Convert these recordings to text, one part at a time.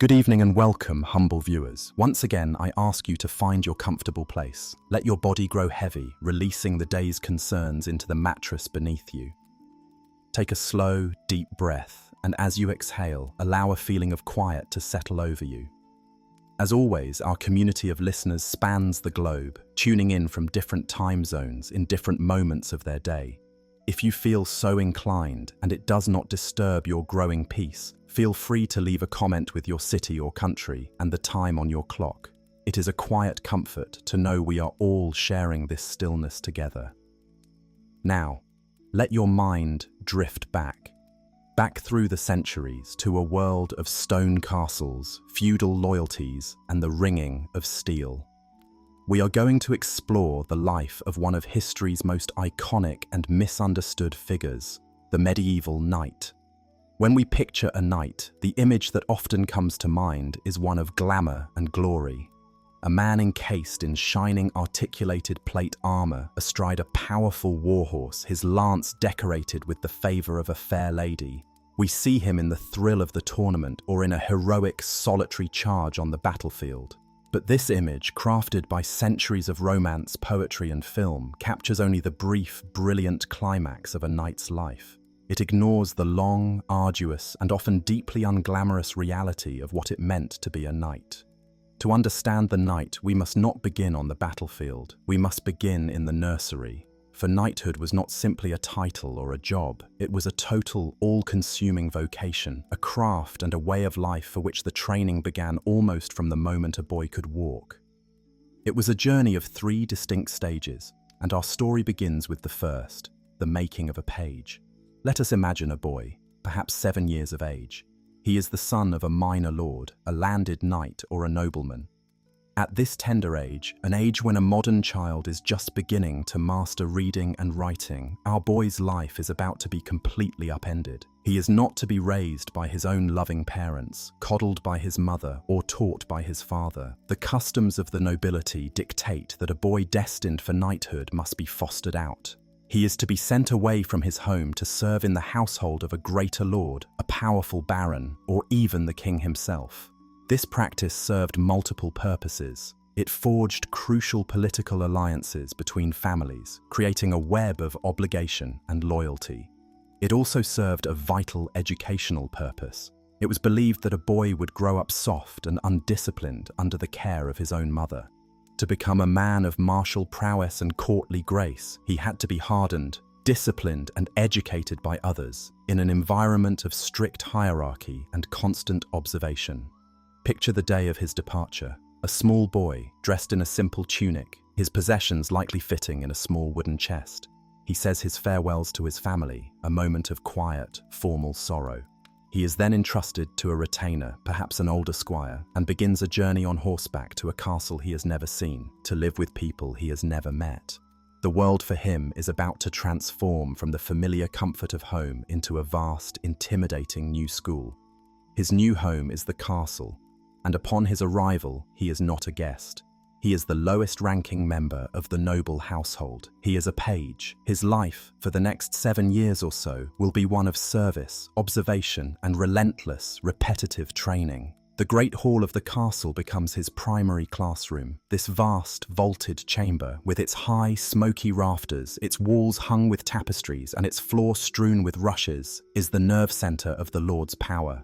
Good evening and welcome, humble viewers. Once again, I ask you to find your comfortable place. Let your body grow heavy, releasing the day's concerns into the mattress beneath you. Take a slow, deep breath, and as you exhale, allow a feeling of quiet to settle over you. As always, our community of listeners spans the globe, tuning in from different time zones in different moments of their day. If you feel so inclined and it does not disturb your growing peace, feel free to leave a comment with your city or country and the time on your clock. It is a quiet comfort to know we are all sharing this stillness together. Now, let your mind drift back through the centuries to a world of stone castles, feudal loyalties, and the ringing of steel. We are going to explore the life of one of history's most iconic and misunderstood figures, the medieval knight. When we picture a knight, the image that often comes to mind is one of glamour and glory. A man encased in shining articulated plate armor astride a powerful warhorse, his lance decorated with the favor of a fair lady. We see him in the thrill of the tournament or in a heroic solitary charge on the battlefield. But this image, crafted by centuries of romance, poetry, and film, captures only the brief, brilliant climax of a knight's life. It ignores the long, arduous, and often deeply unglamorous reality of what it meant to be a knight. To understand the knight, we must not begin on the battlefield. We must begin in the nursery. For knighthood was not simply a title or a job. It was a total, all-consuming vocation, a craft and a way of life for which the training began almost from the moment a boy could walk. It was a journey of 3 distinct stages, and our story begins with the first, the making of a page. Let us imagine a boy, perhaps 7 years of age. He is the son of a minor lord, a landed knight, or a nobleman. At this tender age, an age when a modern child is just beginning to master reading and writing, our boy's life is about to be completely upended. He is not to be raised by his own loving parents, coddled by his mother, or taught by his father. The customs of the nobility dictate that a boy destined for knighthood must be fostered out. He is to be sent away from his home to serve in the household of a greater lord, a powerful baron, or even the king himself. This practice served multiple purposes. It forged crucial political alliances between families, creating a web of obligation and loyalty. It also served a vital educational purpose. It was believed that a boy would grow up soft and undisciplined under the care of his own mother. To become a man of martial prowess and courtly grace, he had to be hardened, disciplined, and educated by others in an environment of strict hierarchy and constant observation. Picture the day of his departure. A small boy, dressed in a simple tunic, his possessions lightly fitting in a small wooden chest. He says his farewells to his family, a moment of quiet, formal sorrow. He is then entrusted to a retainer, perhaps an older squire, and begins a journey on horseback to a castle he has never seen, to live with people he has never met. The world for him is about to transform from the familiar comfort of home into a vast, intimidating new school. His new home is the castle, and upon his arrival, he is not a guest. He is the lowest-ranking member of the noble household. He is a page. His life, for the next 7 years or so, will be one of service, observation, and relentless, repetitive training. The great hall of the castle becomes his primary classroom. This vast, vaulted chamber, with its high, smoky rafters, its walls hung with tapestries, and its floor strewn with rushes, is the nerve center of the Lord's power.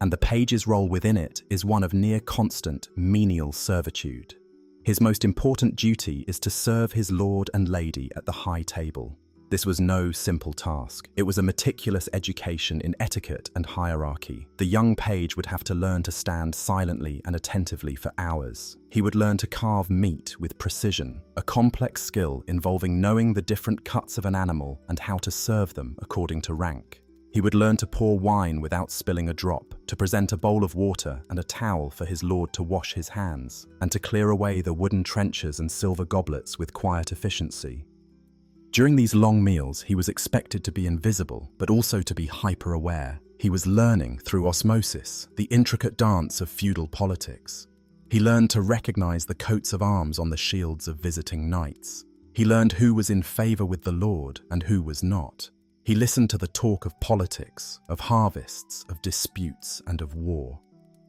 And the page's role within it is one of near-constant, menial servitude. His most important duty is to serve his lord and lady at the high table. This was no simple task. It was a meticulous education in etiquette and hierarchy. The young page would have to learn to stand silently and attentively for hours. He would learn to carve meat with precision, a complex skill involving knowing the different cuts of an animal and how to serve them according to rank. He would learn to pour wine without spilling a drop, to present a bowl of water and a towel for his lord to wash his hands, and to clear away the wooden trenchers and silver goblets with quiet efficiency. During these long meals, he was expected to be invisible, but also to be hyper-aware. He was learning, through osmosis, the intricate dance of feudal politics. He learned to recognize the coats of arms on the shields of visiting knights. He learned who was in favor with the lord and who was not. He listened to the talk of politics, of harvests, of disputes, and of war.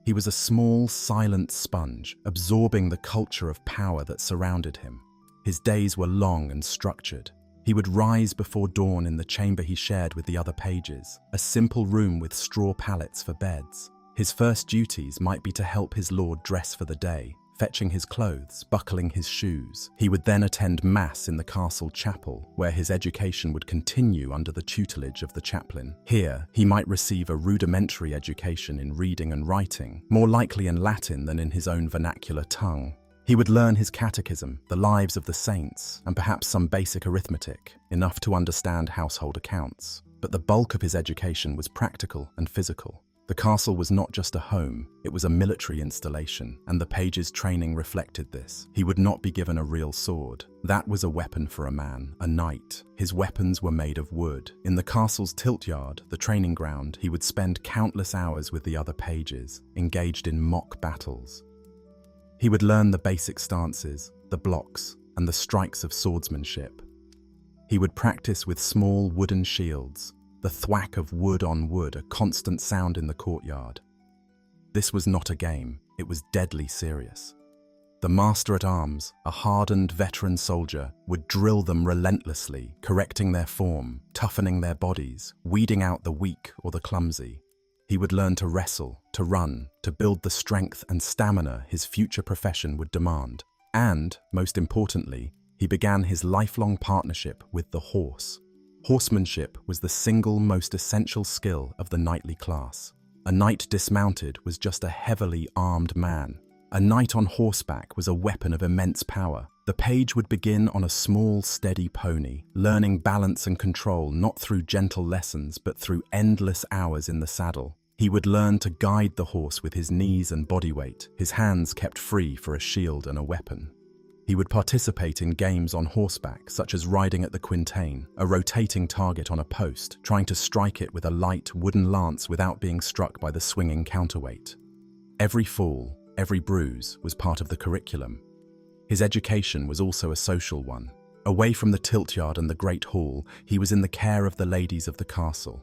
He was a small, silent sponge, absorbing the culture of power that surrounded him. His days were long and structured. He would rise before dawn in the chamber he shared with the other pages, a simple room with straw pallets for beds. His first duties might be to help his lord dress for the day, fetching his clothes, buckling his shoes. He would then attend mass in the castle chapel, where his education would continue under the tutelage of the chaplain. Here, he might receive a rudimentary education in reading and writing, more likely in Latin than in his own vernacular tongue. He would learn his catechism, the lives of the saints, and perhaps some basic arithmetic, enough to understand household accounts. But the bulk of his education was practical and physical. The castle was not just a home, it was a military installation, and the page's training reflected this. He would not be given a real sword. That was a weapon for a man, a knight. His weapons were made of wood. In the castle's tilt yard, the training ground, he would spend countless hours with the other pages, engaged in mock battles. He would learn the basic stances, the blocks, and the strikes of swordsmanship. He would practice with small wooden shields, the thwack of wood on wood, a constant sound in the courtyard. This was not a game, it was deadly serious. The master-at-arms, a hardened veteran soldier, would drill them relentlessly, correcting their form, toughening their bodies, weeding out the weak or the clumsy. He would learn to wrestle, to run, to build the strength and stamina his future profession would demand. And, most importantly, he began his lifelong partnership with the horse. Horsemanship was the single most essential skill of the knightly class. A knight dismounted was just a heavily armed man. A knight on horseback was a weapon of immense power. The page would begin on a small, steady pony, learning balance and control not through gentle lessons but through endless hours in the saddle. He would learn to guide the horse with his knees and body weight, his hands kept free for a shield and a weapon. He would participate in games on horseback, such as riding at the quintain, a rotating target on a post, trying to strike it with a light wooden lance without being struck by the swinging counterweight. Every fall, every bruise was part of the curriculum. His education was also a social one. Away from the tilt-yard and the great hall, he was in the care of the ladies of the castle.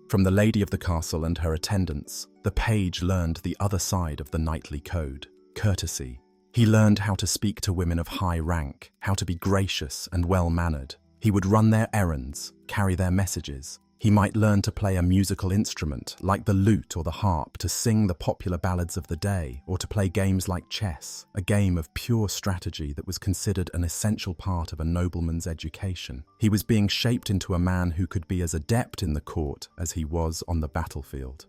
From the lady of the castle and her attendants, the page learned the other side of the knightly code, courtesy. He learned how to speak to women of high rank, how to be gracious and well-mannered. He would run their errands, carry their messages. He might learn to play a musical instrument, like the lute or the harp, to sing the popular ballads of the day, or to play games like chess, a game of pure strategy that was considered an essential part of a nobleman's education. He was being shaped into a man who could be as adept in the court as he was on the battlefield.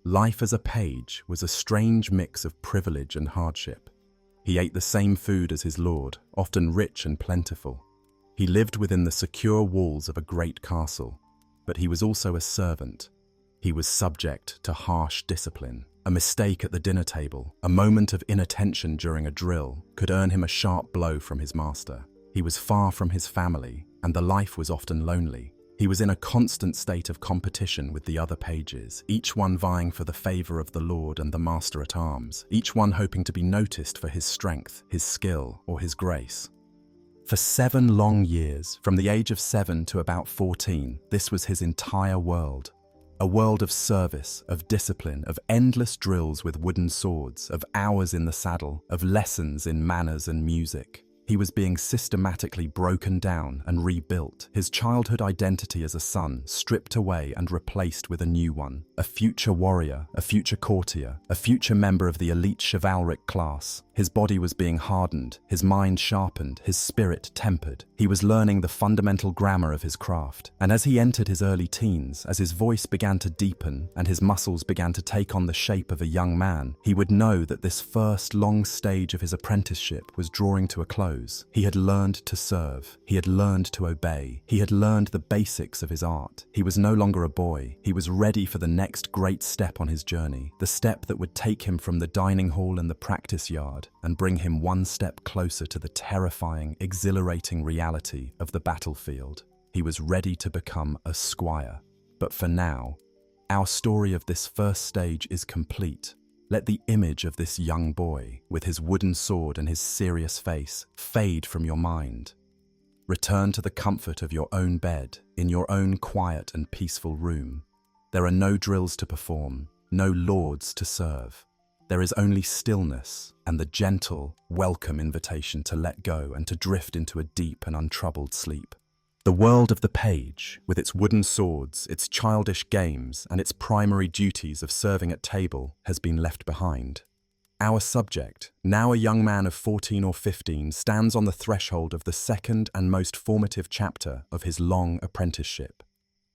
Life as a page was a strange mix of privilege and hardship. He ate the same food as his lord, often rich and plentiful. He lived within the secure walls of a great castle, but he was also a servant. He was subject to harsh discipline. A mistake at the dinner table, a moment of inattention during a drill, could earn him a sharp blow from his master. He was far from his family, and the life was often lonely. He was in a constant state of competition with the other pages, each one vying for the favor of the lord and the master-at-arms, each one hoping to be noticed for his strength, his skill, or his grace. For 7 long years, from the age of 7 to about 14, this was his entire world. A world of service, of discipline, of endless drills with wooden swords, of hours in the saddle, of lessons in manners and music. He was being systematically broken down and rebuilt, his childhood identity as a son stripped away and replaced with a new one, a future warrior, a future courtier, a future member of the elite chivalric class. His body was being hardened, his mind sharpened, his spirit tempered. He was learning the fundamental grammar of his craft. And as he entered his early teens, as his voice began to deepen and his muscles began to take on the shape of a young man, he would know that this first long stage of his apprenticeship was drawing to a close. He had learned to serve. He had learned to obey. He had learned the basics of his art. He was no longer a boy. He was ready for the next great step on his journey, the step that would take him from the dining hall and the practice yard and bring him one step closer to the terrifying, exhilarating reality of the battlefield. He was ready to become a squire. But for now, our story of this first stage is complete. Let the image of this young boy, with his wooden sword and his serious face, fade from your mind. Return to the comfort of your own bed, in your own quiet and peaceful room. There are no drills to perform, no lords to serve. There is only stillness and the gentle, welcome invitation to let go and to drift into a deep and untroubled sleep. The world of the page, with its wooden swords, its childish games, and its primary duties of serving at table, has been left behind. Our subject, now a young man of 14 or 15, stands on the threshold of the second and most formative chapter of his long apprenticeship.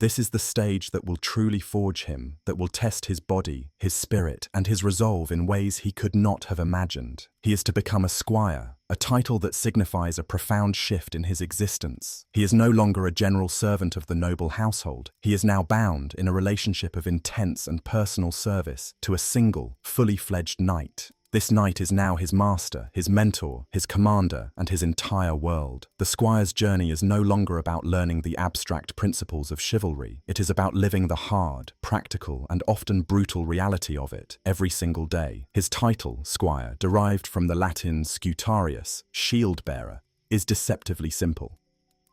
This is the stage that will truly forge him, that will test his body, his spirit, and his resolve in ways he could not have imagined. He is to become a squire, a title that signifies a profound shift in his existence. He is no longer a general servant of the noble household. He is now bound in a relationship of intense and personal service to a single, fully fledged knight. This knight is now his master, his mentor, his commander, and his entire world. The squire's journey is no longer about learning the abstract principles of chivalry. It is about living the hard, practical, and often brutal reality of it every single day. His title, squire, derived from the Latin scutarius, shield-bearer, is deceptively simple.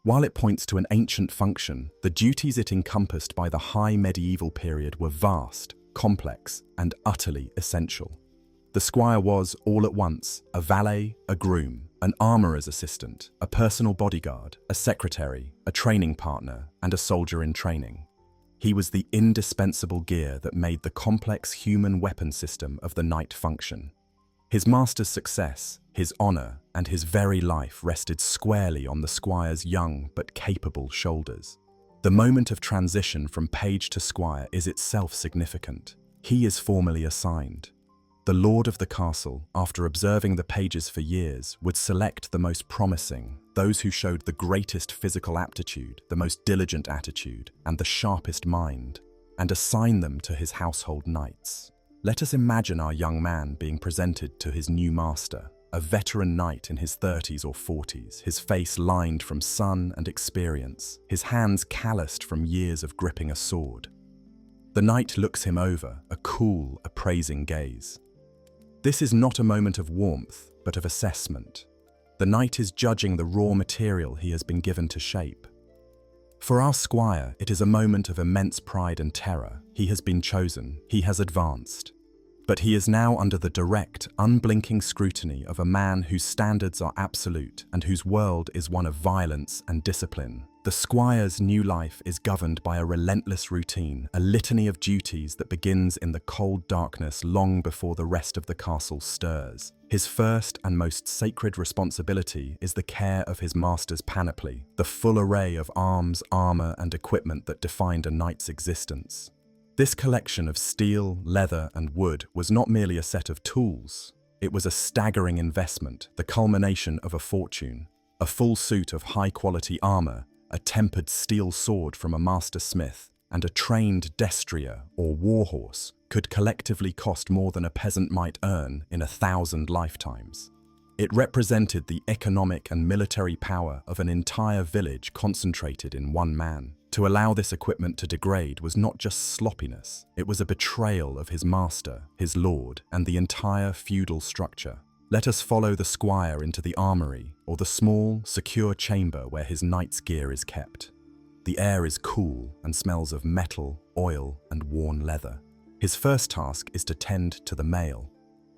While it points to an ancient function, the duties it encompassed by the high medieval period were vast, complex, and utterly essential. The squire was, all at once, a valet, a groom, an armourer's assistant, a personal bodyguard, a secretary, a training partner, and a soldier in training. He was the indispensable gear that made the complex human weapon system of the knight function. His master's success, his honour, and his very life rested squarely on the squire's young but capable shoulders. The moment of transition from page to squire is itself significant. He is formally assigned. The lord of the castle, after observing the pages for years, would select the most promising, those who showed the greatest physical aptitude, the most diligent attitude, and the sharpest mind, and assign them to his household knights. Let us imagine our young man being presented to his new master, a veteran knight in his 30s or 40s, his face lined from sun and experience, his hands calloused from years of gripping a sword. The knight looks him over, a cool, appraising gaze. This is not a moment of warmth, but of assessment. The knight is judging the raw material he has been given to shape. For our squire, it is a moment of immense pride and terror. He has been chosen, he has advanced. But he is now under the direct, unblinking scrutiny of a man whose standards are absolute and whose world is one of violence and discipline. The squire's new life is governed by a relentless routine, a litany of duties that begins in the cold darkness long before the rest of the castle stirs. His first and most sacred responsibility is the care of his master's panoply, the full array of arms, armor, and equipment that defined a knight's existence. This collection of steel, leather, and wood was not merely a set of tools. It was a staggering investment, the culmination of a fortune. A full suit of high-quality armor, a tempered steel sword from a master smith, and a trained destrier or warhorse could collectively cost more than a peasant might earn in 1,000 lifetimes. It represented the economic and military power of an entire village concentrated in one man. To allow this equipment to degrade was not just sloppiness, it was a betrayal of his master, his lord, and the entire feudal structure. Let us follow the squire into the armory, or the small, secure chamber where his knight's gear is kept. The air is cool and smells of metal, oil, and worn leather. His first task is to tend to the mail.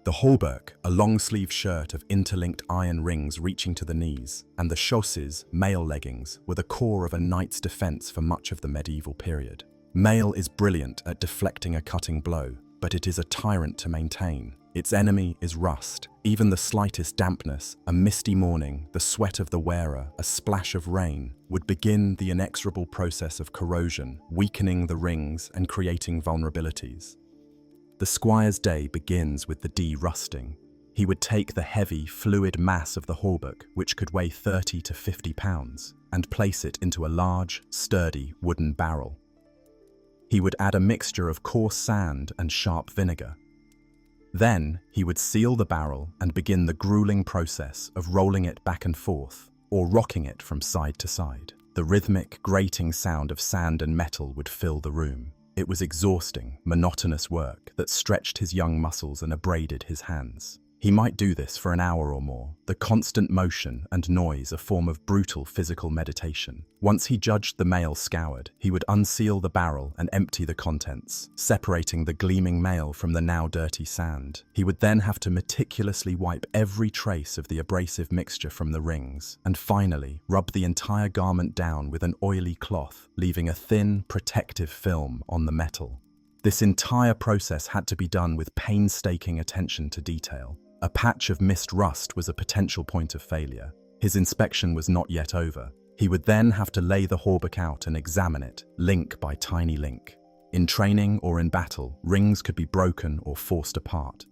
The hauberk, a long-sleeve shirt of interlinked iron rings reaching to the knees, and the chausses, mail leggings, were the core of a knight's defense for much of the medieval period. Mail is brilliant at deflecting a cutting blow, but it is a tyrant to maintain. Its enemy is rust. Even the slightest dampness, a misty morning, the sweat of the wearer, a splash of rain, would begin the inexorable process of corrosion, weakening the rings and creating vulnerabilities. The squire's day begins with the de-rusting. He would take the heavy, fluid mass of the hauberk, which could weigh 30 to 50 pounds, and place it into a large, sturdy wooden barrel. He would add a mixture of coarse sand and sharp vinegar. Then, he would seal the barrel and begin the grueling process of rolling it back and forth, or rocking it from side to side. The rhythmic, grating sound of sand and metal would fill the room. It was exhausting, monotonous work that stretched his young muscles and abraded his hands. He might do this for an hour or more, the constant motion and noise a form of brutal physical meditation. Once he judged the male scoured, he would unseal the barrel and empty the contents, separating the gleaming male from the now dirty sand. He would then have to meticulously wipe every trace of the abrasive mixture from the rings, and finally rub the entire garment down with an oily cloth, leaving a thin, protective film on the metal. This entire process had to be done with painstaking attention to detail. A patch of missed rust was a potential point of failure. His inspection was not yet over. He would then have to lay the hauberk out and examine it, link by tiny link. In training or in battle, rings could be broken or forced apart.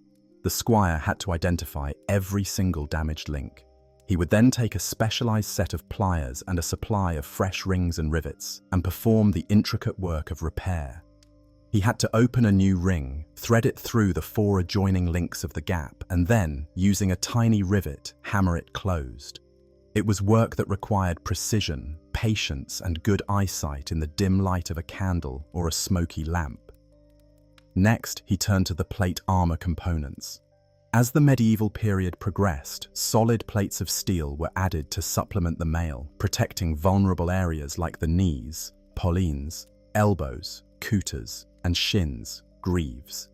The squire had to identify every single damaged link. He would then take a specialized set of pliers and a supply of fresh rings and rivets, and perform the intricate work of repair. He had to open a new ring, thread it through the 4 adjoining links of the gap, and then, using a tiny rivet, hammer it closed. It was work that required precision, patience, and good eyesight in the dim light of a candle or a smoky lamp. Next, he turned to the plate armor components. As the medieval period progressed, solid plates of steel were added to supplement the mail, protecting vulnerable areas like the knees, pollines, elbows, couters, and shins, greaves.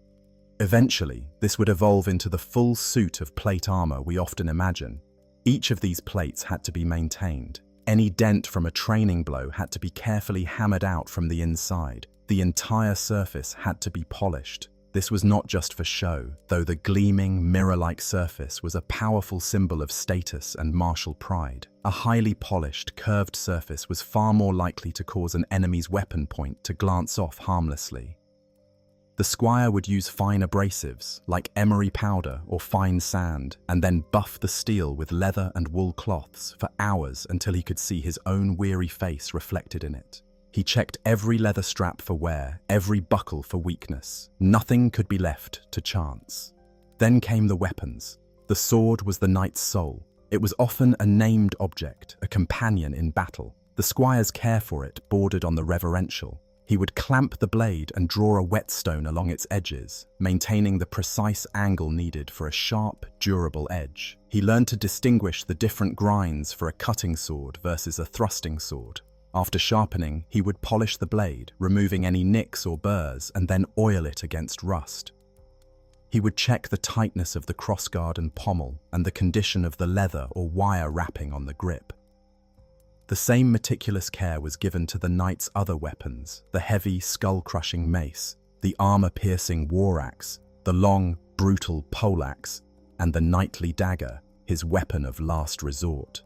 Eventually, this would evolve into the full suit of plate armor we often imagine. Each of these plates had to be maintained. Any dent from a training blow had to be carefully hammered out from the inside. The entire surface had to be polished. This was not just for show, though the gleaming, mirror-like surface was a powerful symbol of status and martial pride. A highly polished, curved surface was far more likely to cause an enemy's weapon point to glance off harmlessly. The squire would use fine abrasives, like emery powder or fine sand, and then buff the steel with leather and wool cloths for hours until he could see his own weary face reflected in it. He checked every leather strap for wear, every buckle for weakness. Nothing could be left to chance. Then came the weapons. The sword was the knight's soul. It was often a named object, a companion in battle. The squire's care for it bordered on the reverential. He would clamp the blade and draw a whetstone along its edges, maintaining the precise angle needed for a sharp, durable edge. He learned to distinguish the different grinds for a cutting sword versus a thrusting sword. After sharpening, he would polish the blade, removing any nicks or burrs, and then oil it against rust. He would check the tightness of the crossguard and pommel and the condition of the leather or wire wrapping on the grip. The same meticulous care was given to the knight's other weapons, the heavy, skull-crushing mace, the armor-piercing war axe, the long, brutal poleaxe, and the knightly dagger, his weapon of last resort.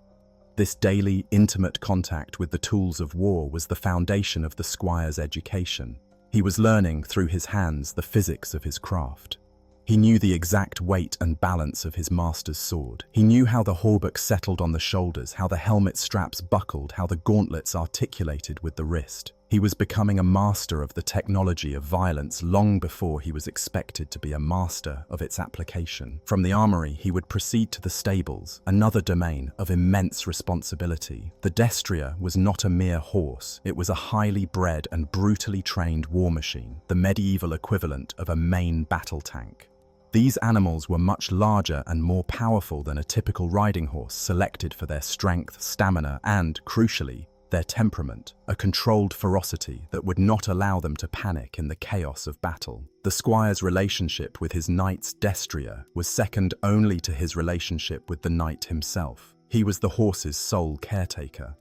This daily, intimate contact with the tools of war was the foundation of the squire's education. He was learning through his hands the physics of his craft. He knew the exact weight and balance of his master's sword. He knew how the hauberk settled on the shoulders, how the helmet straps buckled, how the gauntlets articulated with the wrist. He was becoming a master of the technology of violence long before he was expected to be a master of its application. From the armory, he would proceed to the stables, another domain of immense responsibility. The destrier was not a mere horse. It was a highly bred and brutally trained war machine, the medieval equivalent of a main battle tank. These animals were much larger and more powerful than a typical riding horse, selected for their strength, stamina, and, crucially, their temperament, a controlled ferocity that would not allow them to panic in the chaos of battle. The squire's relationship with his knight's destrier was second only to his relationship with the knight himself. He was the horse's sole caretaker.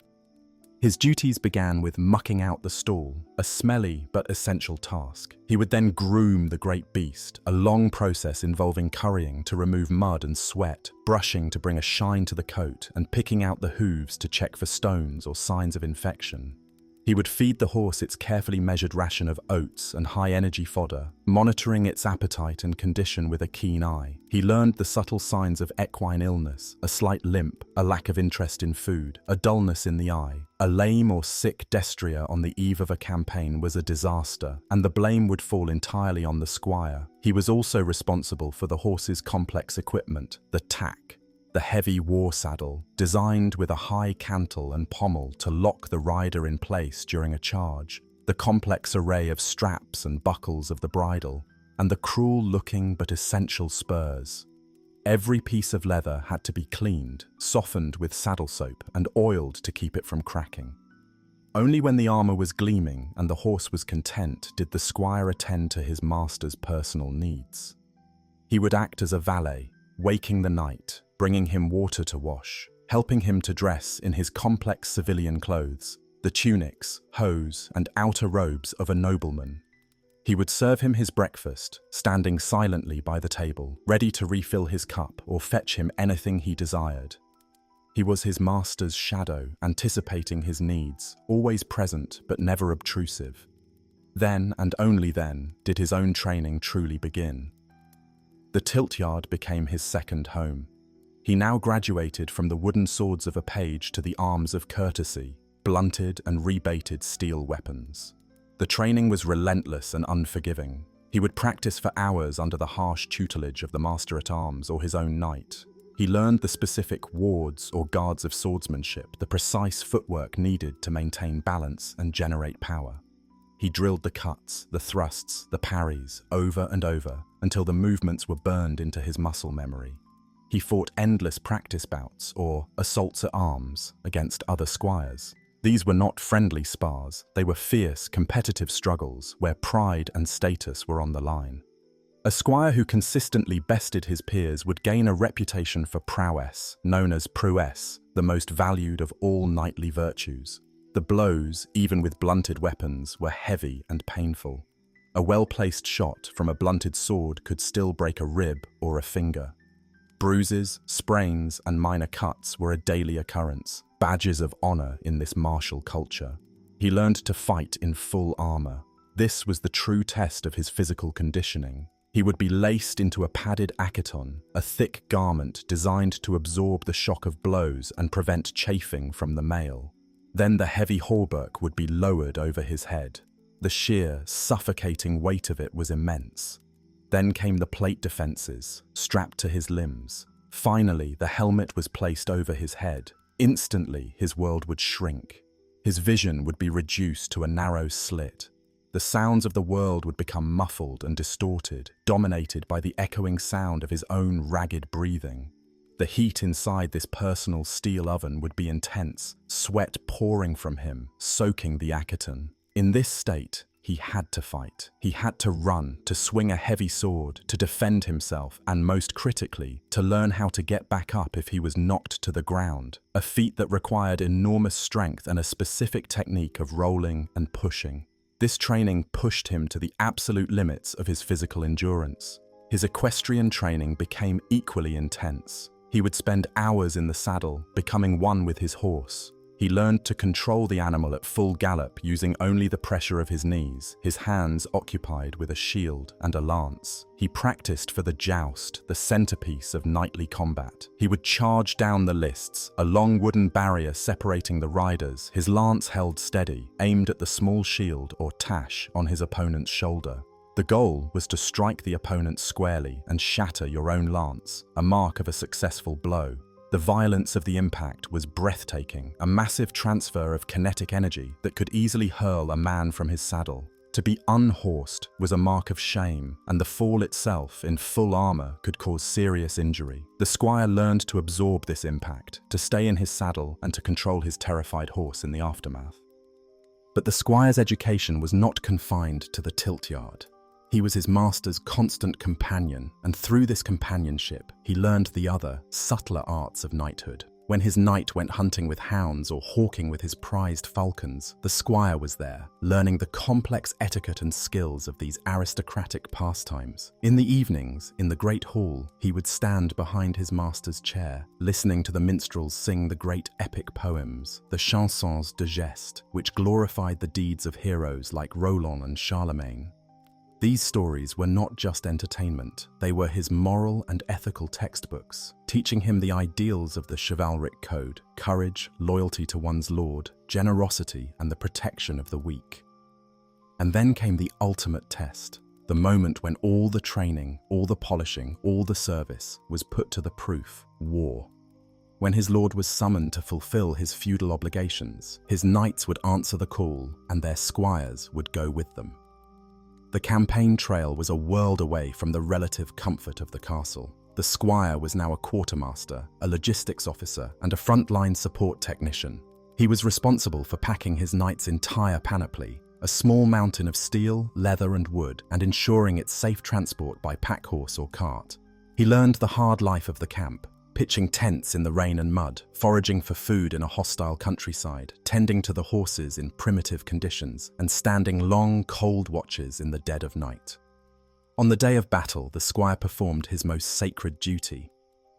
His duties began with mucking out the stall, a smelly but essential task. He would then groom the great beast, a long process involving currying to remove mud and sweat, brushing to bring a shine to the coat, and picking out the hooves to check for stones or signs of infection. He would feed the horse its carefully measured ration of oats and high-energy fodder, monitoring its appetite and condition with a keen eye. He learned the subtle signs of equine illness, a slight limp, a lack of interest in food, a dullness in the eye. A lame or sick destrier on the eve of a campaign was a disaster, and the blame would fall entirely on the squire. He was also responsible for the horse's complex equipment, the tack, the heavy war saddle, designed with a high cantle and pommel to lock the rider in place during a charge, the complex array of straps and buckles of the bridle, and the cruel-looking but essential spurs. Every piece of leather had to be cleaned, softened with saddle soap, and oiled to keep it from cracking. Only when the armor was gleaming and the horse was content did the squire attend to his master's personal needs. He would act as a valet, waking the knight, bringing him water to wash, helping him to dress in his complex civilian clothes, the tunics, hose, and outer robes of a nobleman. He would serve him his breakfast, standing silently by the table, ready to refill his cup or fetch him anything he desired. He was his master's shadow, anticipating his needs, always present but never obtrusive. Then, and only then, did his own training truly begin. The tilt-yard became his second home. He now graduated from the wooden swords of a page to the arms of courtesy, blunted and rebaited steel weapons. The training was relentless and unforgiving. He would practice for hours under the harsh tutelage of the master-at-arms or his own knight. He learned the specific wards or guards of swordsmanship, the precise footwork needed to maintain balance and generate power. He drilled the cuts, the thrusts, the parries, over and over, until the movements were burned into his muscle memory. He fought endless practice bouts, or assaults at arms, against other squires. These were not friendly spars, they were fierce, competitive struggles where pride and status were on the line. A squire who consistently bested his peers would gain a reputation for prowess, known as prowess, the most valued of all knightly virtues. The blows, even with blunted weapons, were heavy and painful. A well-placed shot from a blunted sword could still break a rib or a finger. Bruises, sprains, and minor cuts were a daily occurrence, badges of honor in this martial culture. He learned to fight in full armor. This was the true test of his physical conditioning. He would be laced into a padded akiton, a thick garment designed to absorb the shock of blows and prevent chafing from the mail. Then the heavy hauberk would be lowered over his head. The sheer, suffocating weight of it was immense. Then came the plate defenses, strapped to his limbs. Finally, the helmet was placed over his head. Instantly, his world would shrink. His vision would be reduced to a narrow slit. The sounds of the world would become muffled and distorted, dominated by the echoing sound of his own ragged breathing. The heat inside this personal steel oven would be intense, sweat pouring from him, soaking the akiton. In this state, he had to fight. He had to run, to swing a heavy sword, to defend himself, and most critically, to learn how to get back up if he was knocked to the ground, a feat that required enormous strength and a specific technique of rolling and pushing. This training pushed him to the absolute limits of his physical endurance. His equestrian training became equally intense. He would spend hours in the saddle, becoming one with his horse. He learned to control the animal at full gallop using only the pressure of his knees, his hands occupied with a shield and a lance. He practiced for the joust, the centerpiece of knightly combat. He would charge down the lists, a long wooden barrier separating the riders, his lance held steady, aimed at the small shield or tash on his opponent's shoulder. The goal was to strike the opponent squarely and shatter your own lance, a mark of a successful blow. The violence of the impact was breathtaking, a massive transfer of kinetic energy that could easily hurl a man from his saddle. To be unhorsed was a mark of shame, and the fall itself, in full armor, could cause serious injury. The squire learned to absorb this impact, to stay in his saddle, and to control his terrified horse in the aftermath. But the squire's education was not confined to the tilt-yard. He was his master's constant companion, and through this companionship, he learned the other, subtler arts of knighthood. When his knight went hunting with hounds or hawking with his prized falcons, the squire was there, learning the complex etiquette and skills of these aristocratic pastimes. In the evenings, in the great hall, he would stand behind his master's chair, listening to the minstrels sing the great epic poems, the chansons de geste, which glorified the deeds of heroes like Roland and Charlemagne. These stories were not just entertainment, they were his moral and ethical textbooks, teaching him the ideals of the chivalric code: courage, loyalty to one's lord, generosity, and the protection of the weak. And then came the ultimate test, the moment when all the training, all the polishing, all the service was put to the proof: war. When his lord was summoned to fulfill his feudal obligations, his knights would answer the call, and their squires would go with them. The campaign trail was a world away from the relative comfort of the castle. The squire was now a quartermaster, a logistics officer, and a frontline support technician. He was responsible for packing his knight's entire panoply, a small mountain of steel, leather, and wood, and ensuring its safe transport by packhorse or cart. He learned the hard life of the camp, pitching tents in the rain and mud, foraging for food in a hostile countryside, tending to the horses in primitive conditions, and standing long, cold watches in the dead of night. On the day of battle, the squire performed his most sacred duty.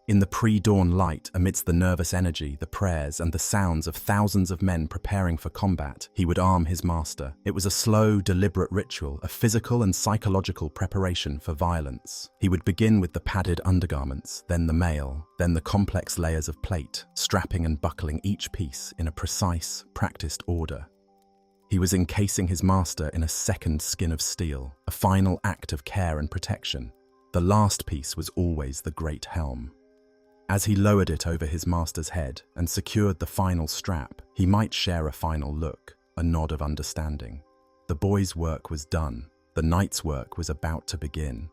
In the pre-dawn light, amidst the nervous energy, the prayers, and the sounds of thousands of men preparing for combat, he would arm his master. It was a slow, deliberate ritual, a physical and psychological preparation for violence. He would begin with the padded undergarments, then the mail, then the complex layers of plate, strapping and buckling each piece in a precise, practiced order. He was encasing his master in a second skin of steel, a final act of care and protection. The last piece was always the great helm. As he lowered it over his master's head and secured the final strap, he might share a final look, a nod of understanding. The boy's work was done. The knight's work was about to begin.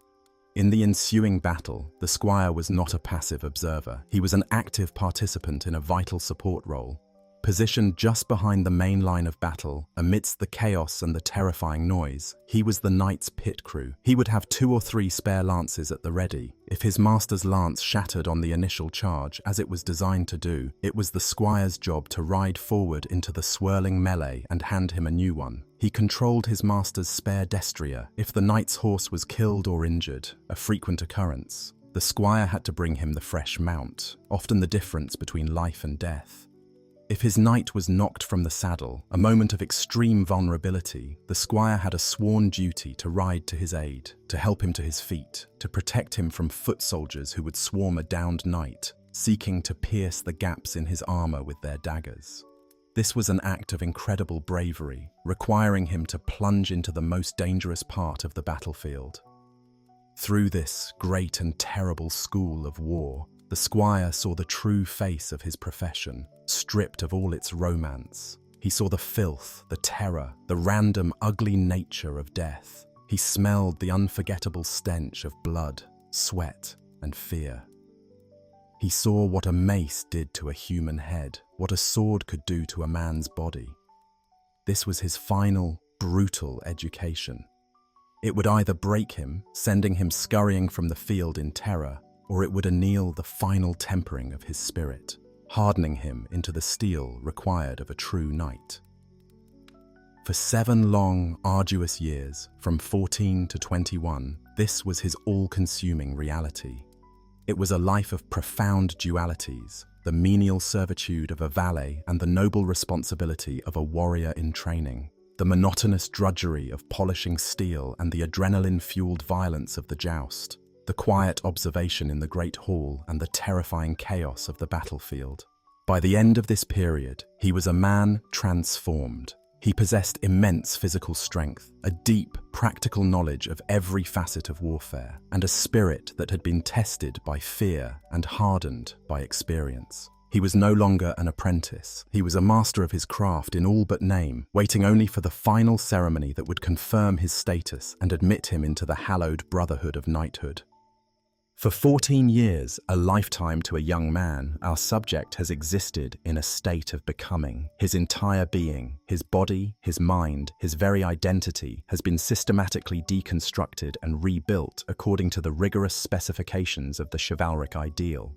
In the ensuing battle, the squire was not a passive observer. He was an active participant in a vital support role. Positioned just behind the main line of battle, amidst the chaos and the terrifying noise, he was the knight's pit crew. He would have 2 or 3 spare lances at the ready. If his master's lance shattered on the initial charge, as it was designed to do, it was the squire's job to ride forward into the swirling melee and hand him a new one. He controlled his master's spare destrier. If the knight's horse was killed or injured, a frequent occurrence, the squire had to bring him the fresh mount, often the difference between life and death. If his knight was knocked from the saddle, a moment of extreme vulnerability, the squire had a sworn duty to ride to his aid, to help him to his feet, to protect him from foot soldiers who would swarm a downed knight, seeking to pierce the gaps in his armor with their daggers. This was an act of incredible bravery, requiring him to plunge into the most dangerous part of the battlefield. Through this great and terrible school of war, the squire saw the true face of his profession, stripped of all its romance. He saw the filth, the terror, the random, ugly nature of death. He smelled the unforgettable stench of blood, sweat, and fear. He saw what a mace did to a human head, what a sword could do to a man's body. This was his final, brutal education. It would either break him, sending him scurrying from the field in terror, or it would anneal the final tempering of his spirit, hardening him into the steel required of a true knight. For 7 long, arduous years, from 14 to 21, this was his all-consuming reality. It was a life of profound dualities, the menial servitude of a valet and the noble responsibility of a warrior in training, the monotonous drudgery of polishing steel and the adrenaline-fueled violence of the joust, the quiet observation in the great hall and the terrifying chaos of the battlefield. By the end of this period, he was a man transformed. He possessed immense physical strength, a deep, practical knowledge of every facet of warfare, and a spirit that had been tested by fear and hardened by experience. He was no longer an apprentice. He was a master of his craft in all but name, waiting only for the final ceremony that would confirm his status and admit him into the hallowed brotherhood of knighthood. For 14 years, a lifetime to a young man, our subject has existed in a state of becoming. His entire being, his body, his mind, his very identity has been systematically deconstructed and rebuilt according to the rigorous specifications of the chivalric ideal.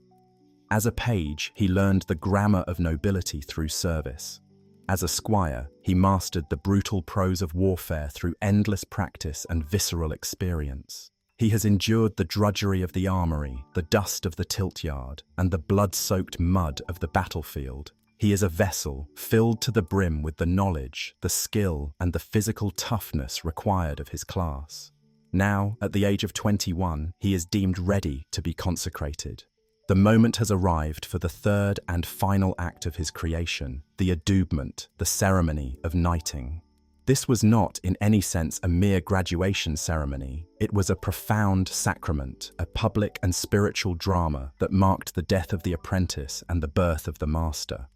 As a page, he learned the grammar of nobility through service. As a squire, he mastered the brutal prose of warfare through endless practice and visceral experience. He has endured the drudgery of the armory, the dust of the tilt-yard, and the blood-soaked mud of the battlefield. He is a vessel filled to the brim with the knowledge, the skill, and the physical toughness required of his class. Now, at the age of 21, he is deemed ready to be consecrated. The moment has arrived for the third and final act of his creation, the adubement, the ceremony of knighting. This was not, in any sense, a mere graduation ceremony. It was a profound sacrament, a public and spiritual drama that marked the death of the apprentice and the birth of the master.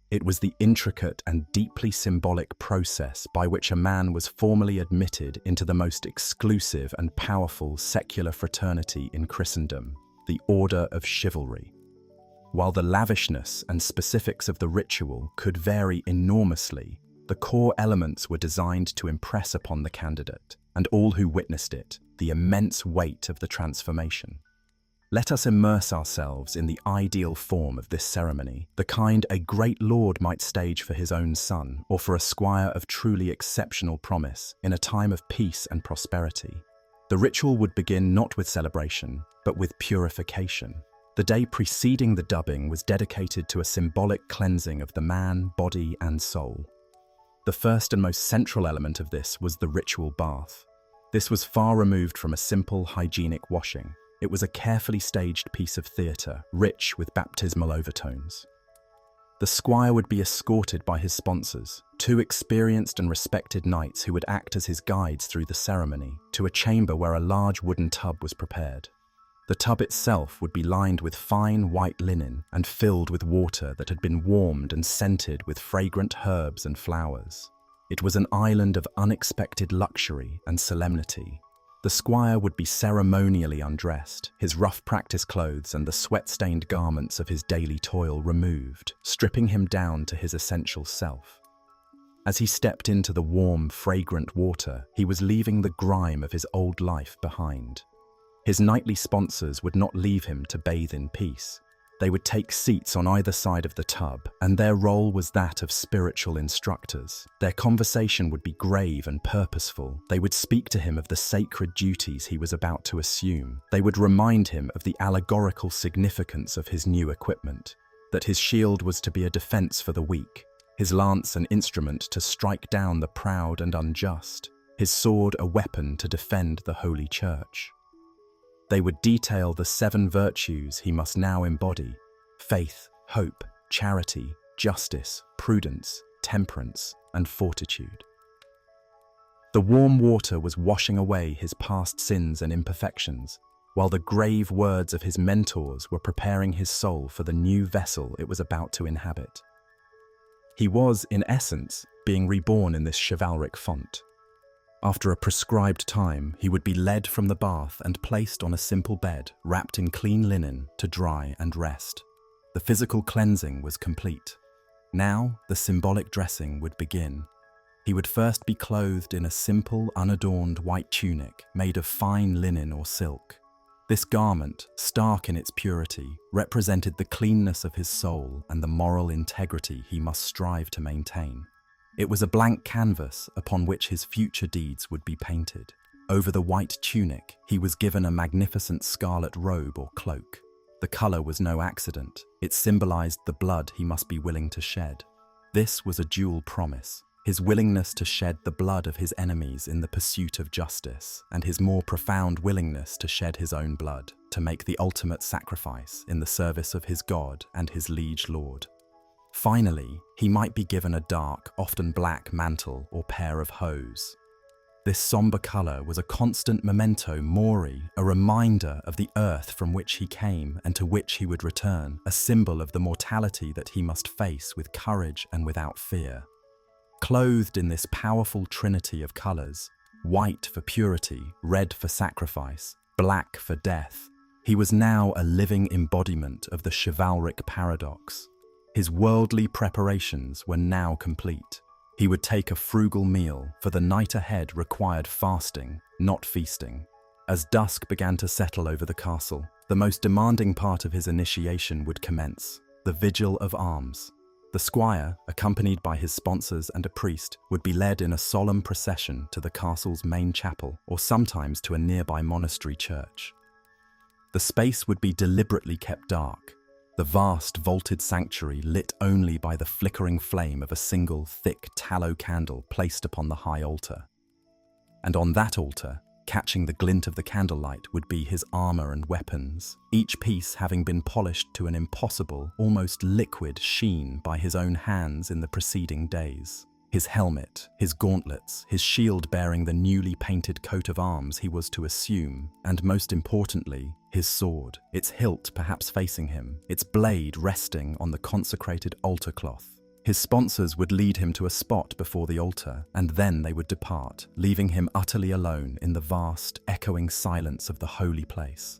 It was the intricate and deeply symbolic process by which a man was formally admitted into the most exclusive and powerful secular fraternity in Christendom. the Order of Chivalry. While the lavishness and specifics of the ritual could vary enormously, the core elements were designed to impress upon the candidate, and all who witnessed it, the immense weight of the transformation. Let us immerse ourselves in the ideal form of this ceremony, the kind a great lord might stage for his own son, or for a squire of truly exceptional promise in a time of peace and prosperity. The ritual would begin not with celebration, but with purification. The day preceding the dubbing was dedicated to a symbolic cleansing of the man, body, and soul. The first and most central element of this was the ritual bath. This was far removed from a simple, hygienic washing. It was a carefully staged piece of theatre, rich with baptismal overtones. The squire would be escorted by his sponsors, two experienced and respected knights who would act as his guides through the ceremony, to a chamber where a large wooden tub was prepared. The tub itself would be lined with fine white linen and filled with water that had been warmed and scented with fragrant herbs and flowers. It was an island of unexpected luxury and solemnity. The squire would be ceremonially undressed, his rough practice clothes and the sweat-stained garments of his daily toil removed, stripping him down to his essential self. As he stepped into the warm, fragrant water, he was leaving the grime of his old life behind. His knightly sponsors would not leave him to bathe in peace. They would take seats on either side of the tub, and their role was that of spiritual instructors. Their conversation would be grave and purposeful. They would speak to him of the sacred duties he was about to assume. They would remind him of the allegorical significance of his new equipment, that his shield was to be a defense for the weak, his lance an instrument to strike down the proud and unjust, his sword a weapon to defend the Holy Church. They would detail the 7 virtues he must now embody: faith, hope, charity, justice, prudence, temperance, and fortitude. The warm water was washing away his past sins and imperfections, while the grave words of his mentors were preparing his soul for the new vessel it was about to inhabit. He was, in essence, being reborn in this chivalric font. After a prescribed time, he would be led from the bath and placed on a simple bed, wrapped in clean linen, to dry and rest. The physical cleansing was complete. Now, the symbolic dressing would begin. He would first be clothed in a simple, unadorned white tunic made of fine linen or silk. This garment, stark in its purity, represented the cleanness of his soul and the moral integrity he must strive to maintain. It was a blank canvas upon which his future deeds would be painted. Over the white tunic, he was given a magnificent scarlet robe or cloak. The color was no accident. It symbolized the blood he must be willing to shed. This was a dual promise: his willingness to shed the blood of his enemies in the pursuit of justice, and his more profound willingness to shed his own blood, to make the ultimate sacrifice in the service of his God and his liege lord. Finally, he might be given a dark, often black mantle or pair of hose. This somber color was a constant memento mori, a reminder of the earth from which he came and to which he would return, a symbol of the mortality that he must face with courage and without fear. Clothed in this powerful trinity of colors, white for purity, red for sacrifice, black for death, he was now a living embodiment of the chivalric paradox. His worldly preparations were now complete. He would take a frugal meal, for the night ahead required fasting, not feasting. As dusk began to settle over the castle, the most demanding part of his initiation would commence: the Vigil of Arms. The squire, accompanied by his sponsors and a priest, would be led in a solemn procession to the castle's main chapel, or sometimes to a nearby monastery church. The space would be deliberately kept dark, the vast vaulted sanctuary lit only by the flickering flame of a single thick tallow candle placed upon the high altar. And on that altar, catching the glint of the candlelight, would be his armor and weapons, each piece having been polished to an impossible, almost liquid sheen by his own hands in the preceding days. His helmet, his gauntlets, his shield bearing the newly painted coat of arms he was to assume, and most importantly, his sword, its hilt perhaps facing him, its blade resting on the consecrated altar cloth. His sponsors would lead him to a spot before the altar, and then they would depart, leaving him utterly alone in the vast, echoing silence of the holy place.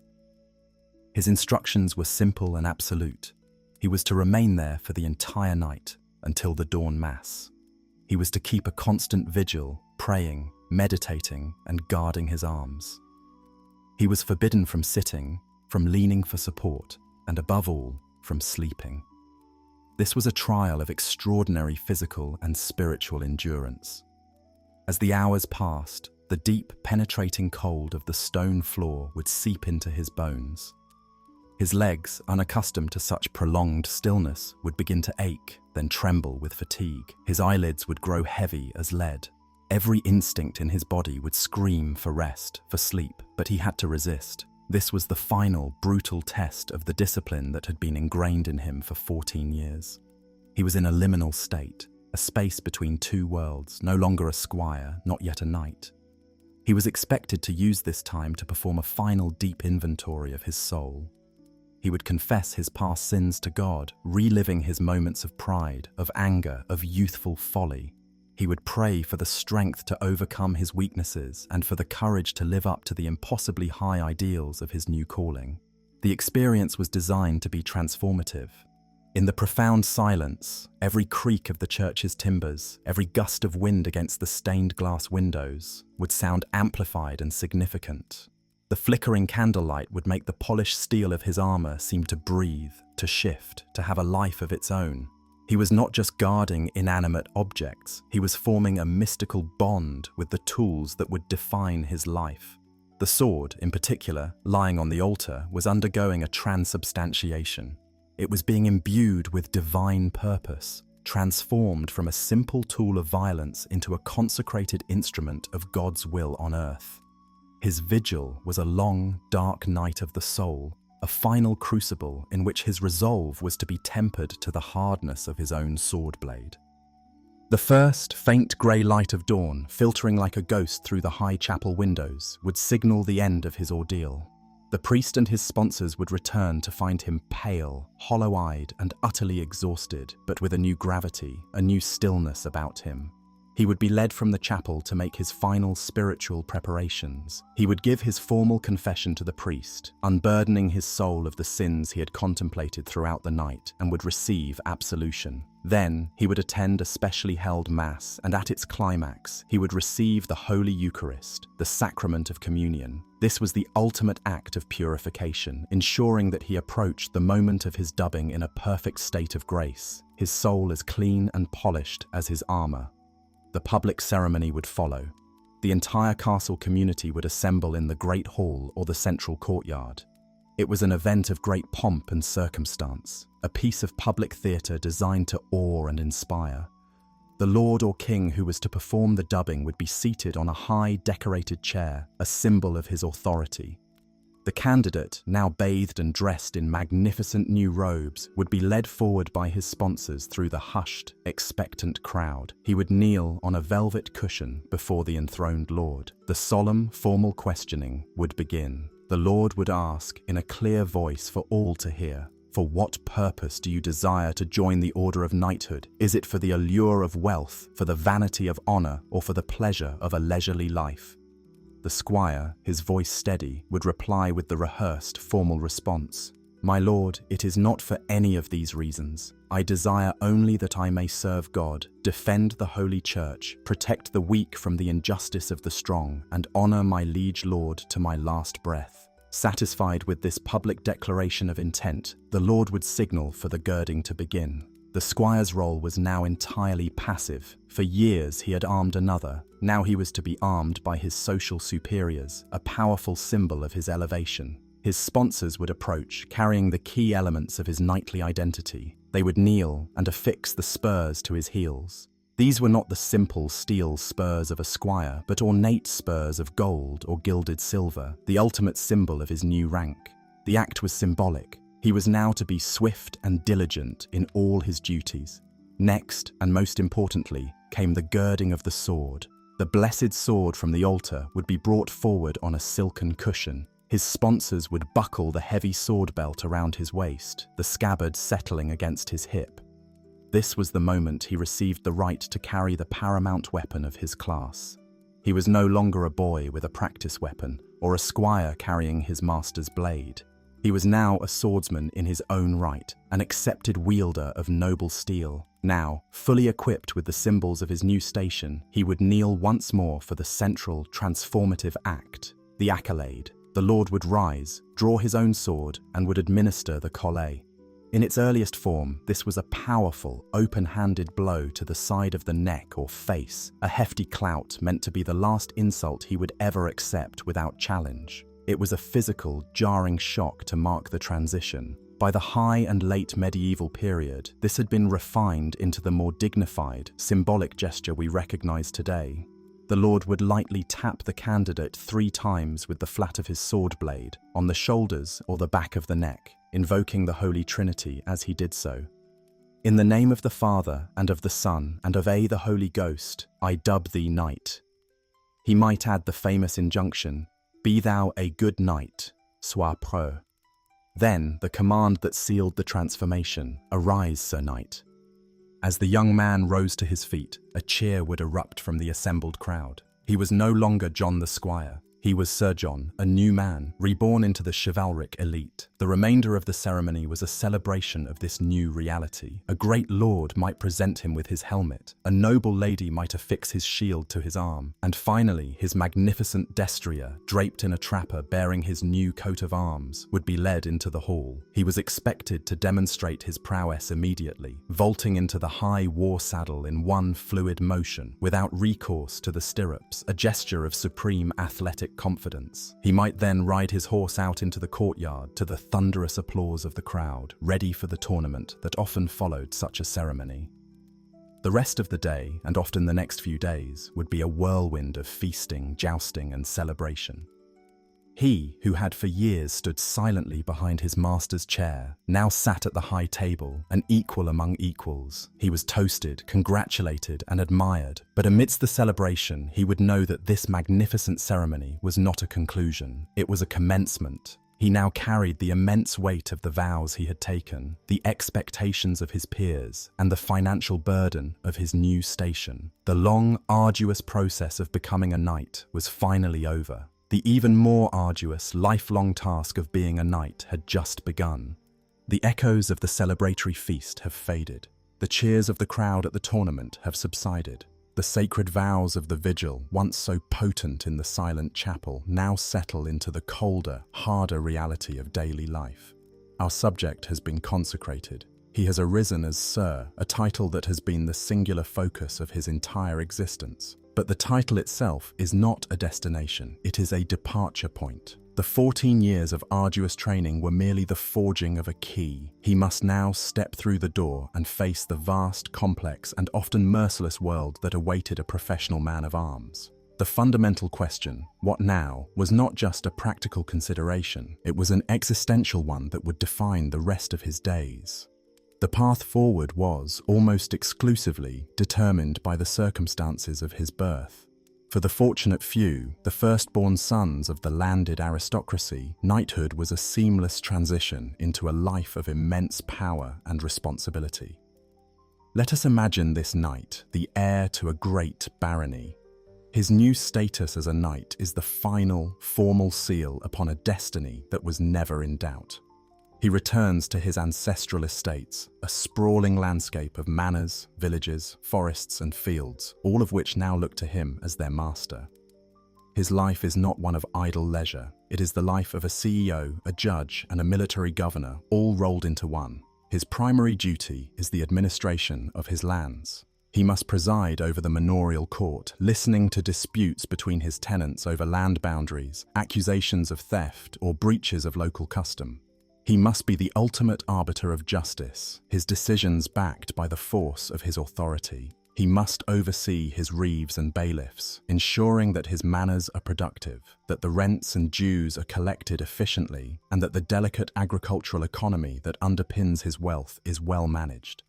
His instructions were simple and absolute. He was to remain there for the entire night until the dawn mass. He was to keep a constant vigil, praying, meditating, and guarding his arms. He was forbidden from sitting, from leaning for support, and above all, from sleeping. This was a trial of extraordinary physical and spiritual endurance. As the hours passed, the deep, penetrating cold of the stone floor would seep into his bones. His legs, unaccustomed to such prolonged stillness, would begin to ache, then tremble with fatigue. His eyelids would grow heavy as lead. Every instinct in his body would scream for rest, for sleep, but he had to resist. This was the final, brutal test of the discipline that had been ingrained in him for 14 years. He was in a liminal state, a space between two worlds, no longer a squire, not yet a knight. He was expected to use this time to perform a final deep inventory of his soul. He would confess his past sins to God, reliving his moments of pride, of anger, of youthful folly. He would pray for the strength to overcome his weaknesses and for the courage to live up to the impossibly high ideals of his new calling. The experience was designed to be transformative. In the profound silence, every creak of the church's timbers, every gust of wind against the stained glass windows, would sound amplified and significant. The flickering candlelight would make the polished steel of his armor seem to breathe, to shift, to have a life of its own. He was not just guarding inanimate objects, he was forming a mystical bond with the tools that would define his life. The sword, in particular, lying on the altar, was undergoing a transubstantiation. It was being imbued with divine purpose, transformed from a simple tool of violence into a consecrated instrument of God's will on earth. His vigil was a long, dark night of the soul, a final crucible in which his resolve was to be tempered to the hardness of his own sword blade. The first faint grey light of dawn, filtering like a ghost through the high chapel windows, would signal the end of his ordeal. The priest and his sponsors would return to find him pale, hollow-eyed, and utterly exhausted, but with a new gravity, a new stillness about him. He would be led from the chapel to make his final spiritual preparations. He would give his formal confession to the priest, unburdening his soul of the sins he had contemplated throughout the night, and would receive absolution. Then, he would attend a specially held Mass, and at its climax, he would receive the Holy Eucharist, the sacrament of communion. This was the ultimate act of purification, ensuring that he approached the moment of his dubbing in a perfect state of grace, his soul as clean and polished as his armor. The public ceremony would follow. The entire castle community would assemble in the Great Hall or the central courtyard. It was an event of great pomp and circumstance, a piece of public theatre designed to awe and inspire. The lord or king who was to perform the dubbing would be seated on a high, decorated chair, a symbol of his authority. The candidate, now bathed and dressed in magnificent new robes, would be led forward by his sponsors through the hushed, expectant crowd. He would kneel on a velvet cushion before the enthroned lord. The solemn, formal questioning would begin. The lord would ask, in a clear voice for all to hear, "For what purpose do you desire to join the order of knighthood? Is it for the allure of wealth, for the vanity of honor, or for the pleasure of a leisurely life?" The squire, his voice steady, would reply with the rehearsed, formal response. "My lord, it is not for any of these reasons. I desire only that I may serve God, defend the Holy Church, protect the weak from the injustice of the strong, and honor my liege lord to my last breath." Satisfied with this public declaration of intent, the lord would signal for the girding to begin. The squire's role was now entirely passive. For years he had armed another. Now he was to be armed by his social superiors, a powerful symbol of his elevation. His sponsors would approach, carrying the key elements of his knightly identity. They would kneel and affix the spurs to his heels. These were not the simple steel spurs of a squire, but ornate spurs of gold or gilded silver, the ultimate symbol of his new rank. The act was symbolic. He was now to be swift and diligent in all his duties. Next, and most importantly, came the girding of the sword. The blessed sword from the altar would be brought forward on a silken cushion. His sponsors would buckle the heavy sword belt around his waist, the scabbard settling against his hip. This was the moment he received the right to carry the paramount weapon of his class. He was no longer a boy with a practice weapon, or a squire carrying his master's blade. He was now a swordsman in his own right, an accepted wielder of noble steel. Now, fully equipped with the symbols of his new station, he would kneel once more for the central, transformative act, the accolade. The Lord would rise, draw his own sword, and would administer the collé. In its earliest form, this was a powerful, open-handed blow to the side of the neck or face, a hefty clout meant to be the last insult he would ever accept without challenge. It was a physical, jarring shock to mark the transition. By the high and late medieval period, this had been refined into the more dignified, symbolic gesture we recognize today. The Lord would lightly tap the candidate 3 times with the flat of his sword blade, on the shoulders or the back of the neck, invoking the Holy Trinity as he did so. In the name of the Father, and of the Son, and of the Holy Ghost, I dub thee knight. He might add the famous injunction, be thou a good knight, sois preux. Then the command that sealed the transformation, arise, Sir Knight. As the young man rose to his feet, a cheer would erupt from the assembled crowd. He was no longer John the Squire. He was Sir John, a new man, reborn into the chivalric elite. The remainder of the ceremony was a celebration of this new reality. A great lord might present him with his helmet, a noble lady might affix his shield to his arm, and finally his magnificent destrier, draped in a trapper bearing his new coat of arms, would be led into the hall. He was expected to demonstrate his prowess immediately, vaulting into the high war saddle in one fluid motion, without recourse to the stirrups, a gesture of supreme athletic confidence. He might then ride his horse out into the courtyard to the thunderous applause of the crowd, ready for the tournament that often followed such a ceremony. The rest of the day, and often the next few days, would be a whirlwind of feasting, jousting, and celebration. He, who had for years stood silently behind his master's chair, now sat at the high table, an equal among equals. He was toasted, congratulated, and admired. But amidst the celebration, he would know that this magnificent ceremony was not a conclusion. It was a commencement. He now carried the immense weight of the vows he had taken, the expectations of his peers, and the financial burden of his new station. The long, arduous process of becoming a knight was finally over. The even more arduous, lifelong task of being a knight had just begun. The echoes of the celebratory feast have faded. The cheers of the crowd at the tournament have subsided. The sacred vows of the vigil, once so potent in the silent chapel, now settle into the colder, harder reality of daily life. Our subject has been consecrated. He has arisen as Sir, a title that has been the singular focus of his entire existence. But the title itself is not a destination, it is a departure point. The 14 years of arduous training were merely the forging of a key. He must now step through the door and face the vast, complex, and often merciless world that awaited a professional man of arms. The fundamental question, what now, was not just a practical consideration, it was an existential one that would define the rest of his days. The path forward was, almost exclusively, determined by the circumstances of his birth. For the fortunate few, the firstborn sons of the landed aristocracy, knighthood was a seamless transition into a life of immense power and responsibility. Let us imagine this knight, the heir to a great barony. His new status as a knight is the final, formal seal upon a destiny that was never in doubt. He returns to his ancestral estates, a sprawling landscape of manors, villages, forests, and fields, all of which now look to him as their master. His life is not one of idle leisure. It is the life of a CEO, a judge, and a military governor, all rolled into one. His primary duty is the administration of his lands. He must preside over the manorial court, listening to disputes between his tenants over land boundaries, accusations of theft, or breaches of local custom. He must be the ultimate arbiter of justice, his decisions backed by the force of his authority. He must oversee his reeves and bailiffs, ensuring that his manors are productive, that the rents and dues are collected efficiently, and that the delicate agricultural economy that underpins his wealth is well managed.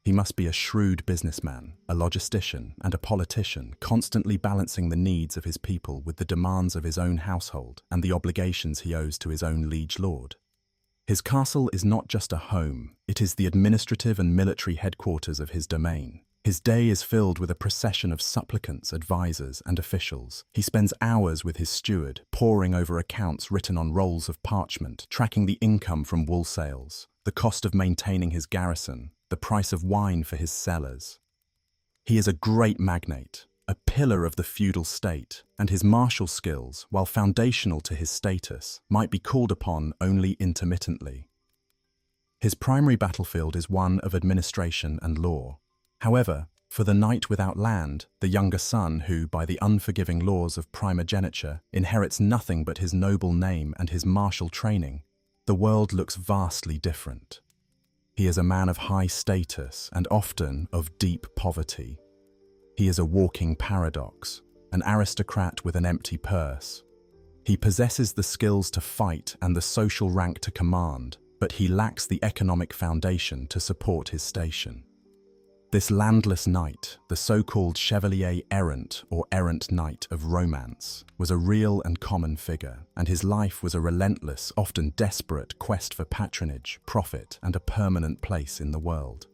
He must be a shrewd businessman, a logistician, and a politician, constantly balancing the needs of his people with the demands of his own household and the obligations he owes to his own liege lord. His castle is not just a home, it is the administrative and military headquarters of his domain. His day is filled with a procession of supplicants, advisors, and officials. He spends hours with his steward, poring over accounts written on rolls of parchment, tracking the income from wool sales, the cost of maintaining his garrison, the price of wine for his cellars. He is a great magnate, a pillar of the feudal state, and his martial skills, while foundational to his status, might be called upon only intermittently. His primary battlefield is one of administration and law. However, for the knight without land, the younger son who, by the unforgiving laws of primogeniture, inherits nothing but his noble name and his martial training, the world looks vastly different. He is a man of high status and often of deep poverty. He is a walking paradox, an aristocrat with an empty purse. He possesses the skills to fight and the social rank to command, but he lacks the economic foundation to support his station. This landless knight, the so-called chevalier errant or errant knight of romance, was a real and common figure, and his life was a relentless, often desperate quest for patronage, profit, and a permanent place in the world.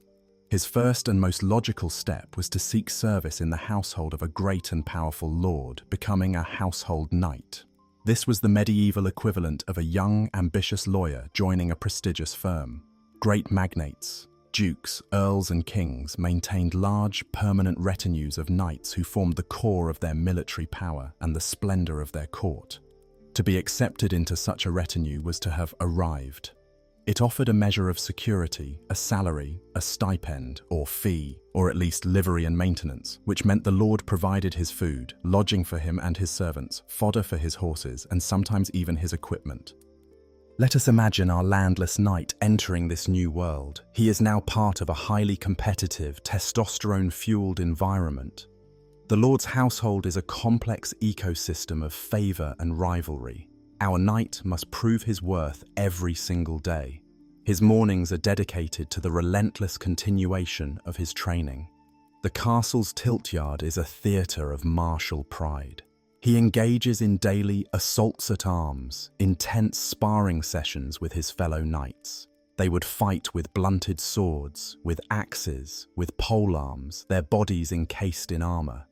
His first and most logical step was to seek service in the household of a great and powerful lord, becoming a household knight. This was the medieval equivalent of a young, ambitious lawyer joining a prestigious firm. Great magnates, dukes, earls and kings maintained large, permanent retinues of knights who formed the core of their military power and the splendor of their court. To be accepted into such a retinue was to have arrived. It offered a measure of security, a salary, a stipend, or fee, or at least livery and maintenance, which meant the lord provided his food, lodging for him and his servants, fodder for his horses, and sometimes even his equipment. Let us imagine our landless knight entering this new world. He is now part of a highly competitive, testosterone-fueled environment. The lord's household is a complex ecosystem of favor and rivalry. Our knight must prove his worth every single day. His mornings are dedicated to the relentless continuation of his training. The castle's tiltyard is a theatre of martial pride. He engages in daily assaults at arms, intense sparring sessions with his fellow knights. They would fight with blunted swords, with axes, with polearms, their bodies encased in armor.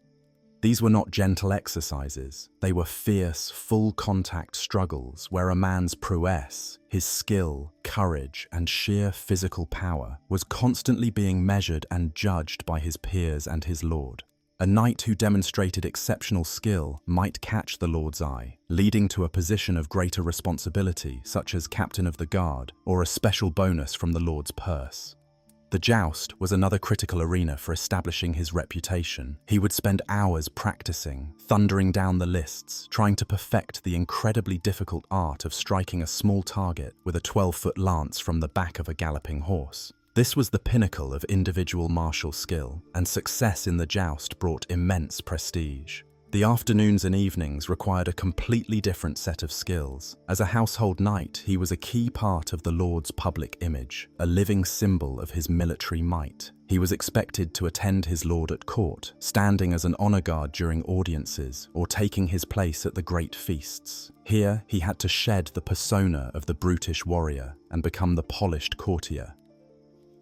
These were not gentle exercises. They were fierce, full-contact struggles where a man's prowess, his skill, courage, and sheer physical power was constantly being measured and judged by his peers and his lord. A knight who demonstrated exceptional skill might catch the lord's eye, leading to a position of greater responsibility, such as captain of the guard, or a special bonus from the lord's purse. The joust was another critical arena for establishing his reputation. He would spend hours practicing, thundering down the lists, trying to perfect the incredibly difficult art of striking a small target with a 12-foot lance from the back of a galloping horse. This was the pinnacle of individual martial skill, and success in the joust brought immense prestige. The afternoons and evenings required a completely different set of skills. As a household knight, he was a key part of the lord's public image, a living symbol of his military might. He was expected to attend his lord at court, standing as an honor guard during audiences, or taking his place at the great feasts. Here, he had to shed the persona of the brutish warrior and become the polished courtier.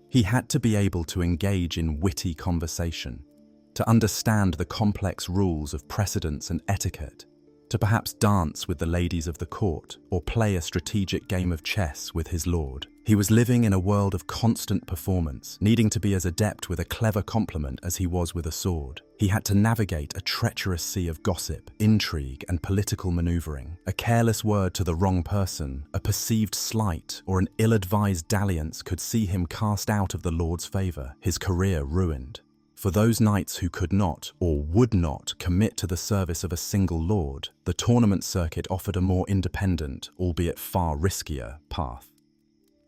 He had to be able to engage in witty conversation, to understand the complex rules of precedence and etiquette, to perhaps dance with the ladies of the court or play a strategic game of chess with his lord. He was living in a world of constant performance, needing to be as adept with a clever compliment as he was with a sword. He had to navigate a treacherous sea of gossip, intrigue, and political maneuvering. A careless word to the wrong person, a perceived slight, or an ill-advised dalliance could see him cast out of the lord's favor, his career ruined. For those knights who could not, or would not, commit to the service of a single lord, the tournament circuit offered a more independent, albeit far riskier, path.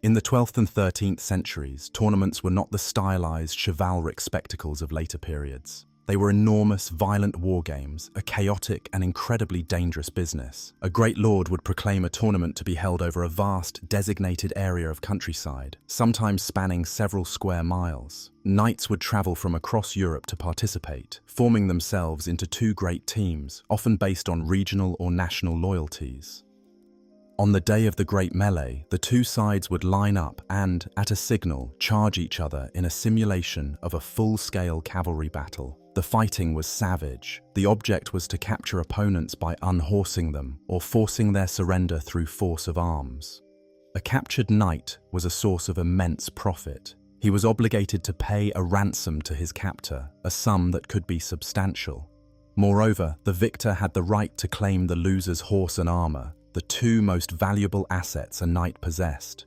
In the 12th and 13th centuries, tournaments were not the stylized, chivalric spectacles of later periods. They were enormous, violent war games, a chaotic and incredibly dangerous business. A great lord would proclaim a tournament to be held over a vast, designated area of countryside, sometimes spanning several square miles. Knights would travel from across Europe to participate, forming themselves into two great teams, often based on regional or national loyalties. On the day of the Great Melee, the two sides would line up and, at a signal, charge each other in a simulation of a full-scale cavalry battle. The fighting was savage. The object was to capture opponents by unhorsing them or forcing their surrender through force of arms. A captured knight was a source of immense profit. He was obligated to pay a ransom to his captor, a sum that could be substantial. Moreover, the victor had the right to claim the loser's horse and armor, the two most valuable assets a knight possessed.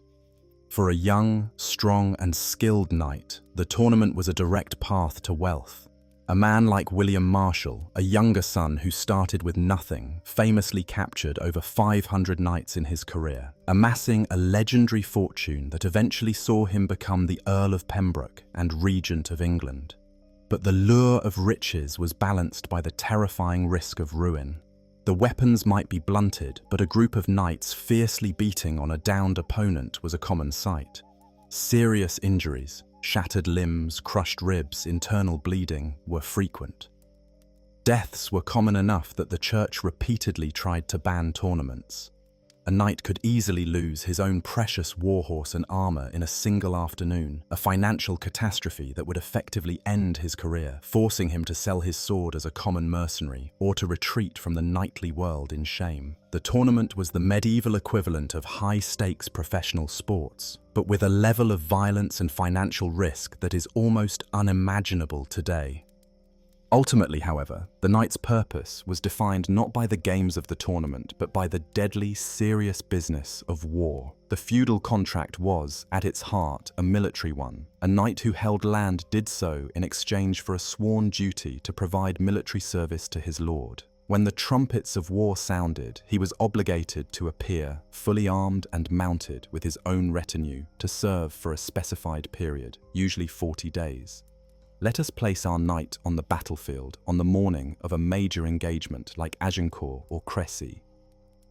For a young, strong, and skilled knight, the tournament was a direct path to wealth. A man like William Marshall, a younger son who started with nothing, famously captured over 500 knights in his career, amassing a legendary fortune that eventually saw him become the Earl of Pembroke and Regent of England. But the lure of riches was balanced by the terrifying risk of ruin. The weapons might be blunted, but a group of knights fiercely beating on a downed opponent was a common sight. Serious injuries, shattered limbs, crushed ribs, internal bleeding were frequent. Deaths were common enough that the church repeatedly tried to ban tournaments. A knight could easily lose his own precious warhorse and armor in a single afternoon, a financial catastrophe that would effectively end his career, forcing him to sell his sword as a common mercenary or to retreat from the knightly world in shame. The tournament was the medieval equivalent of high-stakes professional sports, but with a level of violence and financial risk that is almost unimaginable today. Ultimately, however, the knight's purpose was defined not by the games of the tournament, but by the deadly, serious business of war. The feudal contract was, at its heart, a military one. A knight who held land did so in exchange for a sworn duty to provide military service to his lord. When the trumpets of war sounded, he was obligated to appear, fully armed and mounted with his own retinue, to serve for a specified period, usually 40 days. Let us place our knight on the battlefield on the morning of a major engagement like Agincourt or Crécy.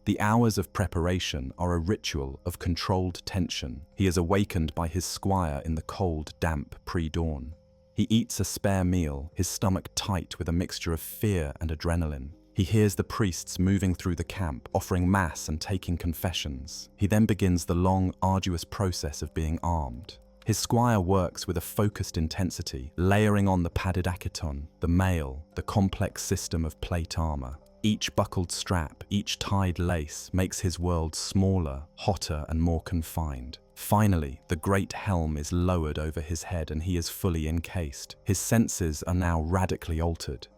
The hours of preparation are a ritual of controlled tension. He is awakened by his squire in the cold, damp pre-dawn. He eats a spare meal, his stomach tight with a mixture of fear and adrenaline. He hears the priests moving through the camp, offering mass and taking confessions. He then begins the long, arduous process of being armed. His squire works with a focused intensity, layering on the padded acquitton, the mail, the complex system of plate armor. Each buckled strap, each tied lace makes his world smaller, hotter, and more confined. Finally, the great helm is lowered over his head and he is fully encased. His senses are now radically altered.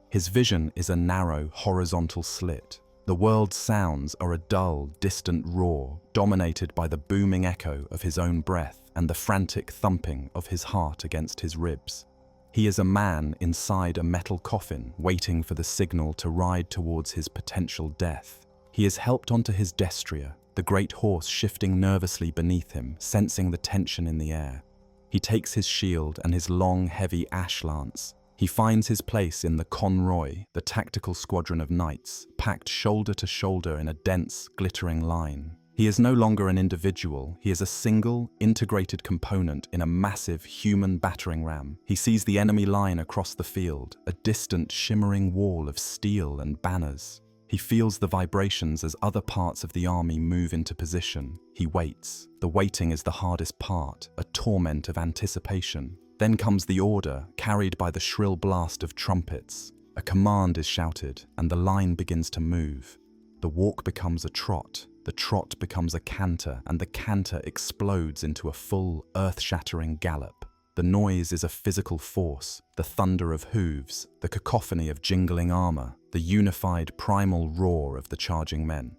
His vision is a narrow, horizontal slit. The world's sounds are a dull, distant roar, dominated by the booming echo of his own breath and the frantic thumping of his heart against his ribs. He is a man inside a metal coffin, waiting for the signal to ride towards his potential death. He is helped onto his destrier, the great horse shifting nervously beneath him, sensing the tension in the air. He takes his shield and his long, heavy ash lance. He finds his place in the conroy, the tactical squadron of knights, packed shoulder to shoulder in a dense, glittering line. He is no longer an individual, he is a single, integrated component in a massive human battering ram. He sees the enemy line across the field, a distant, shimmering wall of steel and banners. He feels the vibrations as other parts of the army move into position. He waits. The waiting is the hardest part, a torment of anticipation. Then comes the order, carried by the shrill blast of trumpets. A command is shouted, and the line begins to move. The walk becomes a trot. The trot becomes a canter, and the canter explodes into a full, earth-shattering gallop. The noise is a physical force, the thunder of hooves, the cacophony of jingling armor, the unified primal roar of the charging men.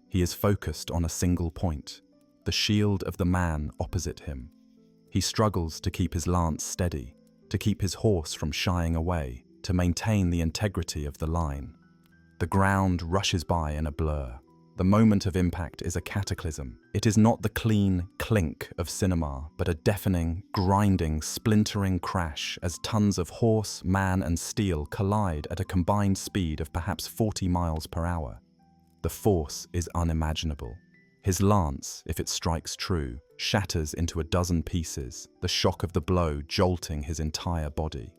He is focused on a single point, the shield of the man opposite him. He struggles to keep his lance steady, to keep his horse from shying away, to maintain the integrity of the line. The ground rushes by in a blur. The moment of impact is a cataclysm. It is not the clean clink of cinema, but a deafening, grinding, splintering crash as tons of horse, man, and steel collide at a combined speed of perhaps 40 miles per hour. The force is unimaginable. His lance, if it strikes true, shatters into a dozen pieces, the shock of the blow jolting his entire body.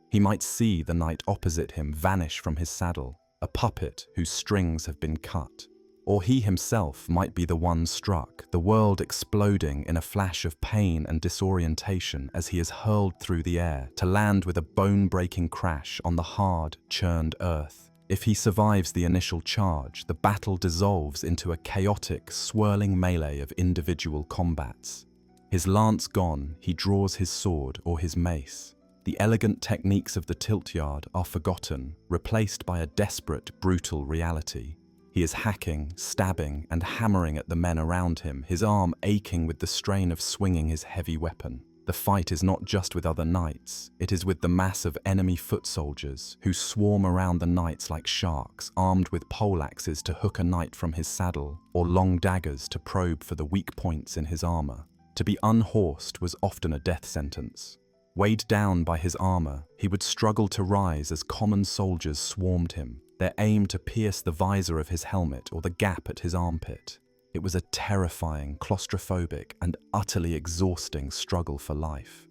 He might see the knight opposite him vanish from his saddle, a puppet whose strings have been cut. Or he himself might be the one struck, the world exploding in a flash of pain and disorientation as he is hurled through the air to land with a bone-breaking crash on the hard, churned earth. If he survives the initial charge, the battle dissolves into a chaotic, swirling melee of individual combats. His lance gone, he draws his sword or his mace. The elegant techniques of the tilt-yard are forgotten, replaced by a desperate, brutal reality. He is hacking, stabbing, and hammering at the men around him, his arm aching with the strain of swinging his heavy weapon. The fight is not just with other knights, it is with the mass of enemy foot soldiers who swarm around the knights like sharks, armed with poleaxes to hook a knight from his saddle, or long daggers to probe for the weak points in his armor. To be unhorsed was often a death sentence. Weighed down by his armor, he would struggle to rise as common soldiers swarmed him, their aim to pierce the visor of his helmet or the gap at his armpit. It was a terrifying, claustrophobic, and utterly exhausting struggle for life.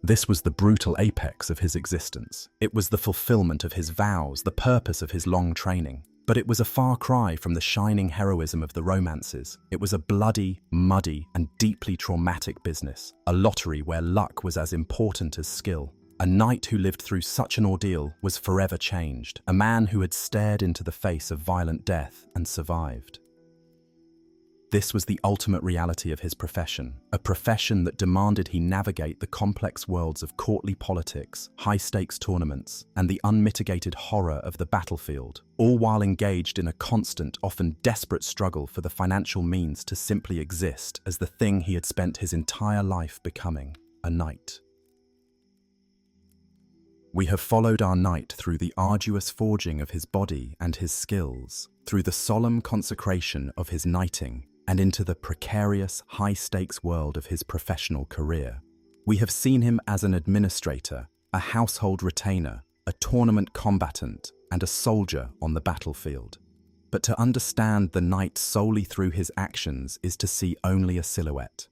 This was the brutal apex of his existence. It was the fulfillment of his vows, the purpose of his long training. But it was a far cry from the shining heroism of the romances. It was a bloody, muddy, and deeply traumatic business, a lottery where luck was as important as skill. A knight who lived through such an ordeal was forever changed, a man who had stared into the face of violent death and survived. This was the ultimate reality of his profession, a profession that demanded he navigate the complex worlds of courtly politics, high-stakes tournaments, and the unmitigated horror of the battlefield, all while engaged in a constant, often desperate struggle for the financial means to simply exist as the thing he had spent his entire life becoming, a knight. We have followed our knight through the arduous forging of his body and his skills, through the solemn consecration of his knighting, and into the precarious, high-stakes world of his professional career. We have seen him as an administrator, a household retainer, a tournament combatant, and a soldier on the battlefield. But to understand the knight solely through his actions is to see only a silhouette.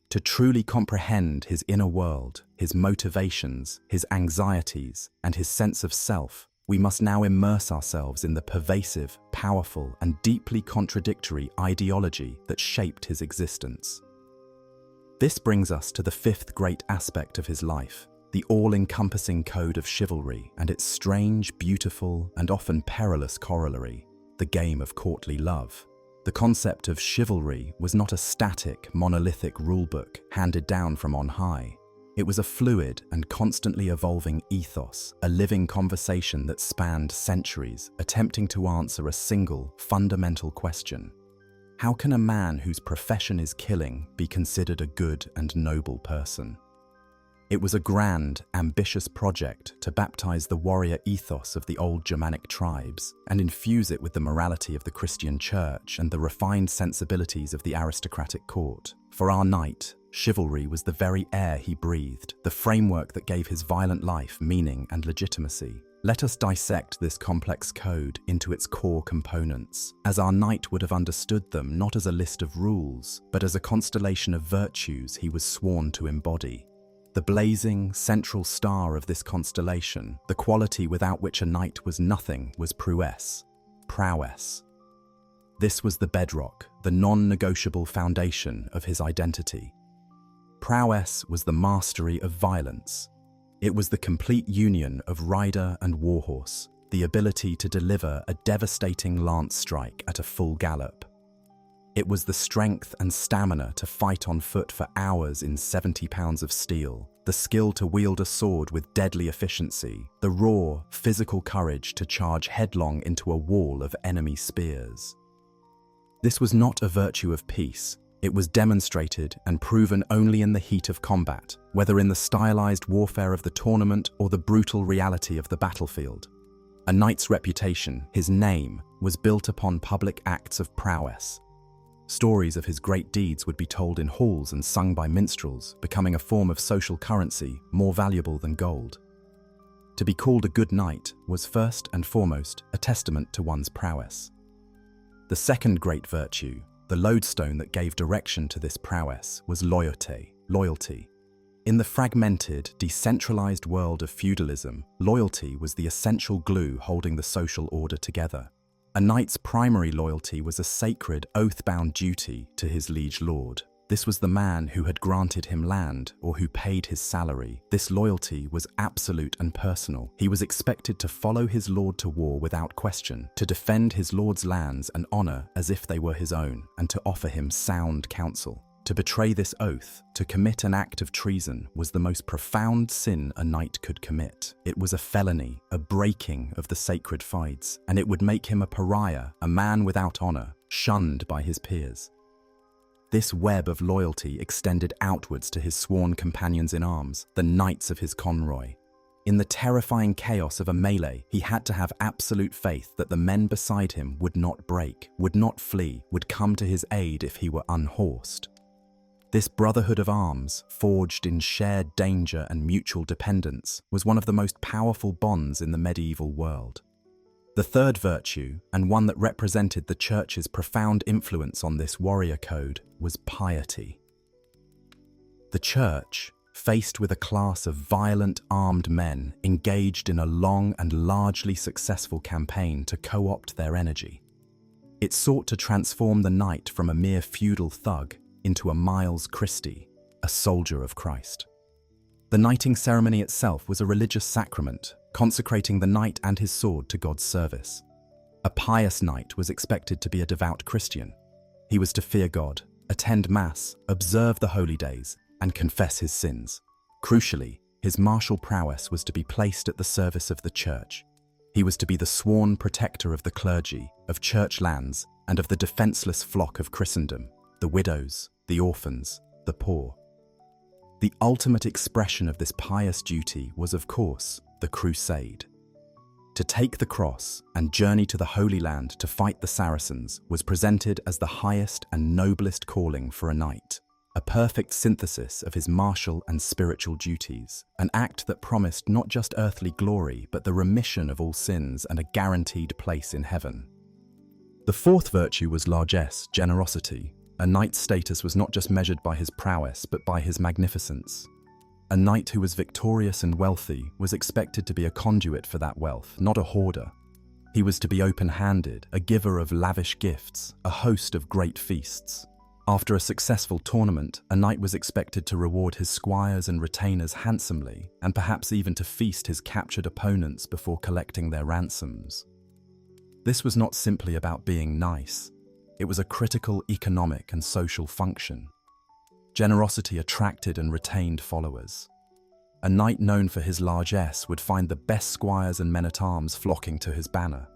To truly comprehend his inner world, his motivations, his anxieties, and his sense of self, we must now immerse ourselves in the pervasive, powerful, and deeply contradictory ideology that shaped his existence. This brings us to the fifth great aspect of his life, the all-encompassing code of chivalry and its strange, beautiful, and often perilous corollary, the game of courtly love. The concept of chivalry was not a static, monolithic rulebook handed down from on high. It was a fluid and constantly evolving ethos, a living conversation that spanned centuries, attempting to answer a single, fundamental question. How can a man whose profession is killing be considered a good and noble person? It was a grand, ambitious project to baptize the warrior ethos of the old Germanic tribes and infuse it with the morality of the Christian Church and the refined sensibilities of the aristocratic court. For our knight, chivalry was the very air he breathed, the framework that gave his violent life meaning and legitimacy. Let us dissect this complex code into its core components, as our knight would have understood them not as a list of rules, but as a constellation of virtues he was sworn to embody. The blazing, central star of this constellation, the quality without which a knight was nothing, was prowess. This was the bedrock, the non-negotiable foundation of his identity. Prowess was the mastery of violence. It was the complete union of rider and warhorse, the ability to deliver a devastating lance strike at a full gallop. It was the strength and stamina to fight on foot for hours in 70 pounds of steel, the skill to wield a sword with deadly efficiency, the raw, physical courage to charge headlong into a wall of enemy spears. This was not a virtue of peace. It was demonstrated and proven only in the heat of combat, whether in the stylized warfare of the tournament or the brutal reality of the battlefield. A knight's reputation, his name, was built upon public acts of prowess. Stories of his great deeds would be told in halls and sung by minstrels, becoming a form of social currency more valuable than gold. To be called a good knight was first and foremost a testament to one's prowess. The second great virtue, the lodestone that gave direction to this prowess, was loyalty. In the fragmented, decentralized world of feudalism, loyalty was the essential glue holding the social order together. A knight's primary loyalty was a sacred, oath-bound duty to his liege lord. This was the man who had granted him land or who paid his salary. This loyalty was absolute and personal. He was expected to follow his lord to war without question, to defend his lord's lands and honor as if they were his own, and to offer him sound counsel. To betray this oath, to commit an act of treason, was the most profound sin a knight could commit. It was a felony, a breaking of the sacred fides, and it would make him a pariah, a man without honor, shunned by his peers. This web of loyalty extended outwards to his sworn companions in arms, the knights of his convoy. In the terrifying chaos of a melee, he had to have absolute faith that the men beside him would not break, would not flee, would come to his aid if he were unhorsed. This brotherhood of arms, forged in shared danger and mutual dependence, was one of the most powerful bonds in the medieval world. The third virtue, and one that represented the Church's profound influence on this warrior code, was piety. The Church, faced with a class of violent, armed men, engaged in a long and largely successful campaign to co-opt their energy. It sought to transform the knight from a mere feudal thug into a Miles Christi, a soldier of Christ. The knighting ceremony itself was a religious sacrament, consecrating the knight and his sword to God's service. A pious knight was expected to be a devout Christian. He was to fear God, attend Mass, observe the holy days, and confess his sins. Crucially, his martial prowess was to be placed at the service of the Church. He was to be the sworn protector of the clergy, of church lands, and of the defenseless flock of Christendom, the widows, the orphans, the poor. The ultimate expression of this pious duty was, of course, the crusade. To take the cross and journey to the Holy Land to fight the Saracens was presented as the highest and noblest calling for a knight, a perfect synthesis of his martial and spiritual duties, an act that promised not just earthly glory but the remission of all sins and a guaranteed place in heaven. The fourth virtue was largesse, generosity. A knight's status was not just measured by his prowess but by his magnificence. A knight who was victorious and wealthy was expected to be a conduit for that wealth, not a hoarder. He was to be open-handed, a giver of lavish gifts, a host of great feasts. After a successful tournament, a knight was expected to reward his squires and retainers handsomely, and perhaps even to feast his captured opponents before collecting their ransoms. This was not simply about being nice. It was a critical economic and social function. Generosity attracted and retained followers. A knight known for his largesse would find the best squires and men-at-arms flocking to his banner.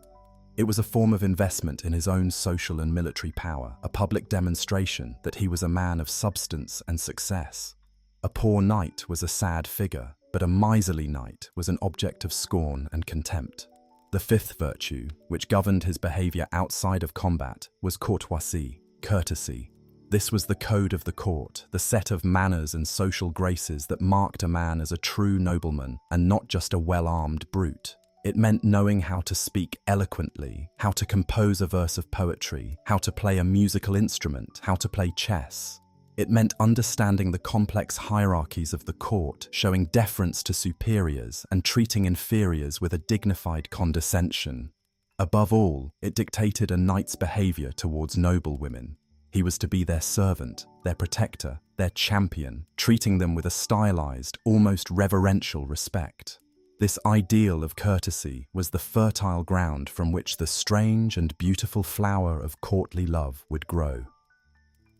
It was a form of investment in his own social and military power, a public demonstration that he was a man of substance and success. A poor knight was a sad figure, but a miserly knight was an object of scorn and contempt. The fifth virtue, which governed his behavior outside of combat, was courtoisie, courtesy. This was the code of the court, the set of manners and social graces that marked a man as a true nobleman and not just a well-armed brute. It meant knowing how to speak eloquently, how to compose a verse of poetry, how to play a musical instrument, how to play chess. It meant understanding the complex hierarchies of the court, showing deference to superiors and treating inferiors with a dignified condescension. Above all, it dictated a knight's behavior towards noble women. He was to be their servant, their protector, their champion, treating them with a stylized, almost reverential respect. This ideal of courtesy was the fertile ground from which the strange and beautiful flower of courtly love would grow.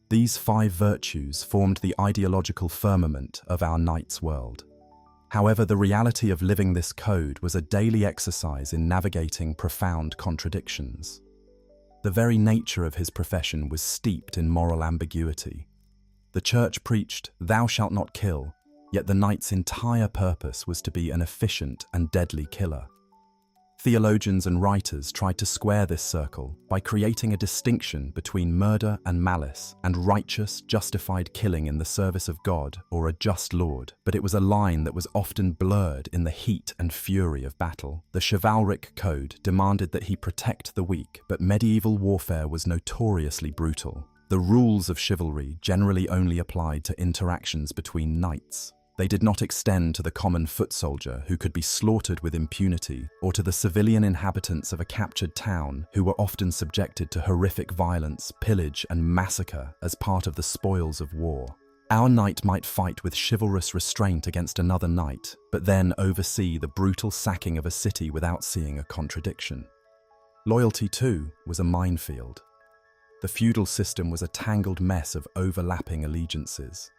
These 5 virtues formed the ideological firmament of our knight's world. However, the reality of living this code was a daily exercise in navigating profound contradictions. The very nature of his profession was steeped in moral ambiguity. The Church preached, "Thou shalt not kill," yet the knight's entire purpose was to be an efficient and deadly killer. Theologians and writers tried to square this circle by creating a distinction between murder and malice and righteous, justified killing in the service of God or a just Lord, but it was a line that was often blurred in the heat and fury of battle. The chivalric code demanded that he protect the weak, but medieval warfare was notoriously brutal. The rules of chivalry generally only applied to interactions between knights. They did not extend to the common foot soldier who could be slaughtered with impunity, or to the civilian inhabitants of a captured town who were often subjected to horrific violence, pillage, and massacre as part of the spoils of war. Our knight might fight with chivalrous restraint against another knight, but then oversee the brutal sacking of a city without seeing a contradiction. Loyalty, too, was a minefield. The feudal system was a tangled mess of overlapping allegiances.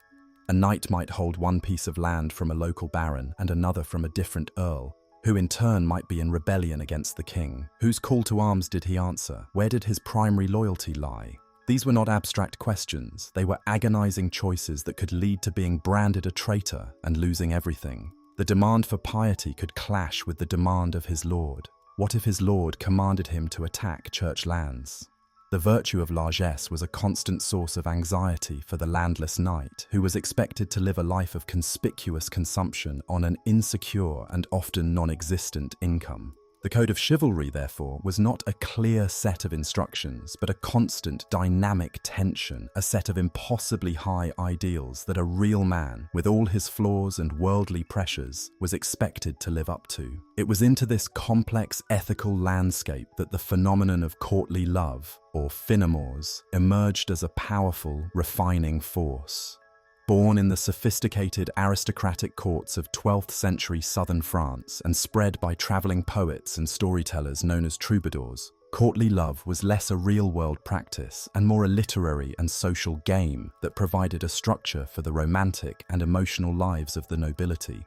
A knight might hold one piece of land from a local baron and another from a different earl, who in turn might be in rebellion against the king. Whose call to arms did he answer? Where did his primary loyalty lie? These were not abstract questions, they were agonizing choices that could lead to being branded a traitor and losing everything. The demand for piety could clash with the demand of his lord. What if his lord commanded him to attack church lands? The virtue of largesse was a constant source of anxiety for the landless knight, who was expected to live a life of conspicuous consumption on an insecure and often non-existent income. The code of chivalry, therefore, was not a clear set of instructions, but a constant, dynamic tension, a set of impossibly high ideals that a real man, with all his flaws and worldly pressures, was expected to live up to. It was into this complex ethical landscape that the phenomenon of courtly love, or finamores, emerged as a powerful, refining force. Born in the sophisticated aristocratic courts of 12th century southern France and spread by traveling poets and storytellers known as troubadours, courtly love was less a real-world practice and more a literary and social game that provided a structure for the romantic and emotional lives of the nobility.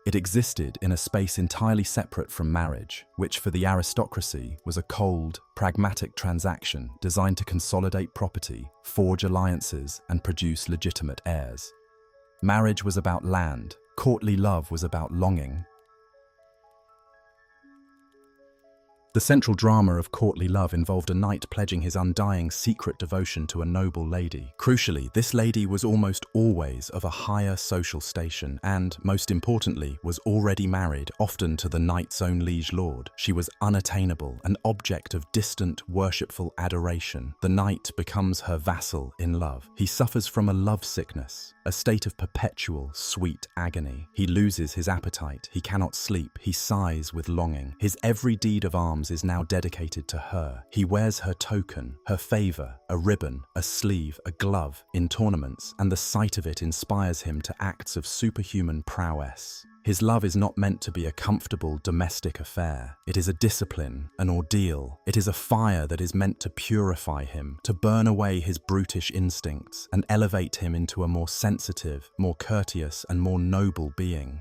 It existed in a space entirely separate from marriage, which for the aristocracy was a cold, pragmatic transaction designed to consolidate property, forge alliances, and produce legitimate heirs. Marriage was about land, courtly love was about longing. The central drama of courtly love involved a knight pledging his undying secret devotion to a noble lady. Crucially, this lady was almost always of a higher social station and, most importantly, was already married, often to the knight's own liege lord. She was unattainable, an object of distant, worshipful adoration. The knight becomes her vassal in love. He suffers from a love sickness, a state of perpetual, sweet agony. He loses his appetite, he cannot sleep, he sighs with longing. His every deed of arms is now dedicated to her. He wears her token, her favor, a ribbon, a sleeve, a glove, in tournaments, and the sight of it inspires him to acts of superhuman prowess. His love is not meant to be a comfortable domestic affair. It is a discipline, an ordeal. It is a fire that is meant to purify him, to burn away his brutish instincts, and elevate him into a more sensitive, more courteous, and more noble being.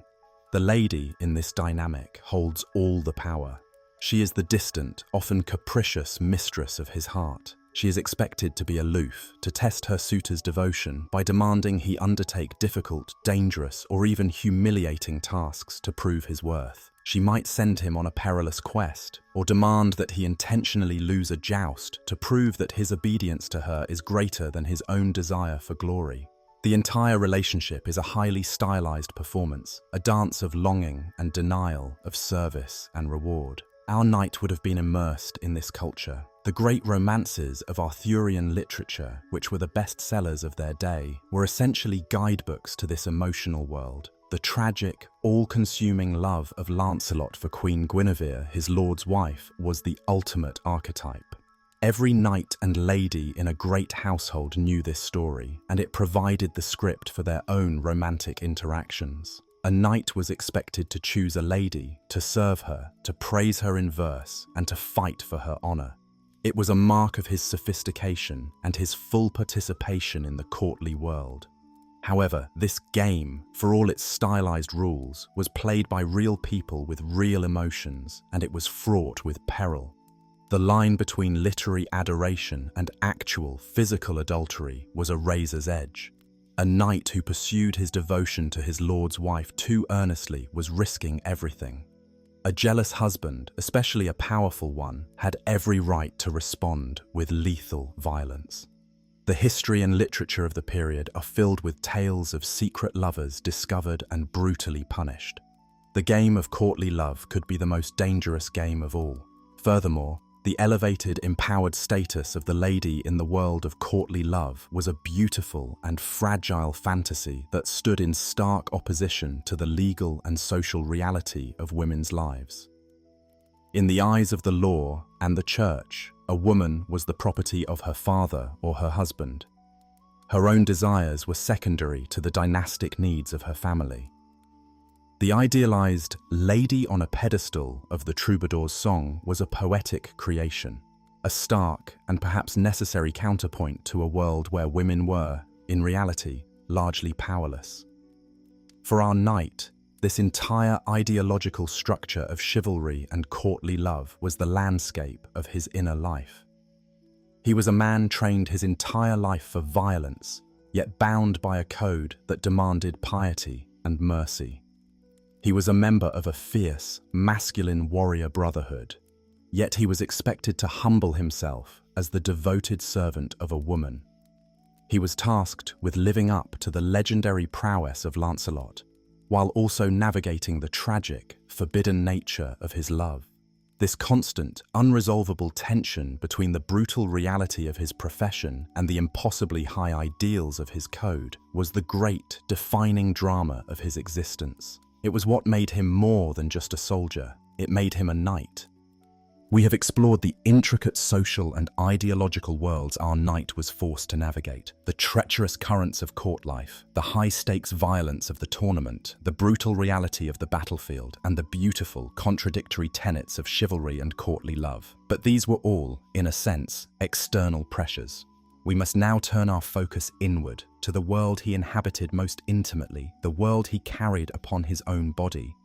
The lady, in this dynamic, holds all the power. She is the distant, often capricious mistress of his heart. She is expected to be aloof, to test her suitor's devotion by demanding he undertake difficult, dangerous, or even humiliating tasks to prove his worth. She might send him on a perilous quest, or demand that he intentionally lose a joust to prove that his obedience to her is greater than his own desire for glory. The entire relationship is a highly stylized performance, a dance of longing and denial, of service and reward. Our knight would have been immersed in this culture. The great romances of Arthurian literature, which were the bestsellers of their day, were essentially guidebooks to this emotional world. The tragic, all-consuming love of Lancelot for Queen Guinevere, his lord's wife, was the ultimate archetype. Every knight and lady in a great household knew this story, and it provided the script for their own romantic interactions. A knight was expected to choose a lady, to serve her, to praise her in verse, and to fight for her honor. It was a mark of his sophistication and his full participation in the courtly world. However, this game, for all its stylized rules, was played by real people with real emotions, and it was fraught with peril. The line between literary adoration and actual physical adultery was a razor's edge. A knight who pursued his devotion to his lord's wife too earnestly was risking everything. A jealous husband, especially a powerful one, had every right to respond with lethal violence. The history and literature of the period are filled with tales of secret lovers discovered and brutally punished. The game of courtly love could be the most dangerous game of all. Furthermore, The elevated, empowered status of the lady in the world of courtly love was a beautiful and fragile fantasy that stood in stark opposition to the legal and social reality of women's lives. In the eyes of the law and the church, a woman was the property of her father or her husband. Her own desires were secondary to the dynastic needs of her family. The idealized lady on a pedestal of the troubadour's song was a poetic creation, a stark and perhaps necessary counterpoint to a world where women were, in reality, largely powerless. For our knight, this entire ideological structure of chivalry and courtly love was the landscape of his inner life. He was a man trained his entire life for violence, yet bound by a code that demanded piety and mercy. He was a member of a fierce, masculine warrior brotherhood, yet he was expected to humble himself as the devoted servant of a woman. He was tasked with living up to the legendary prowess of Lancelot, while also navigating the tragic, forbidden nature of his love. This constant, unresolvable tension between the brutal reality of his profession and the impossibly high ideals of his code was the great, defining drama of his existence. It was what made him more than just a soldier. It made him a knight. We have explored the intricate social and ideological worlds our knight was forced to navigate, the treacherous currents of court life, the high-stakes violence of the tournament, the brutal reality of the battlefield, and the beautiful, contradictory tenets of chivalry and courtly love. But these were all, in a sense, external pressures. We must now turn our focus inward, to the world he inhabited most intimately, the world he carried upon his own body.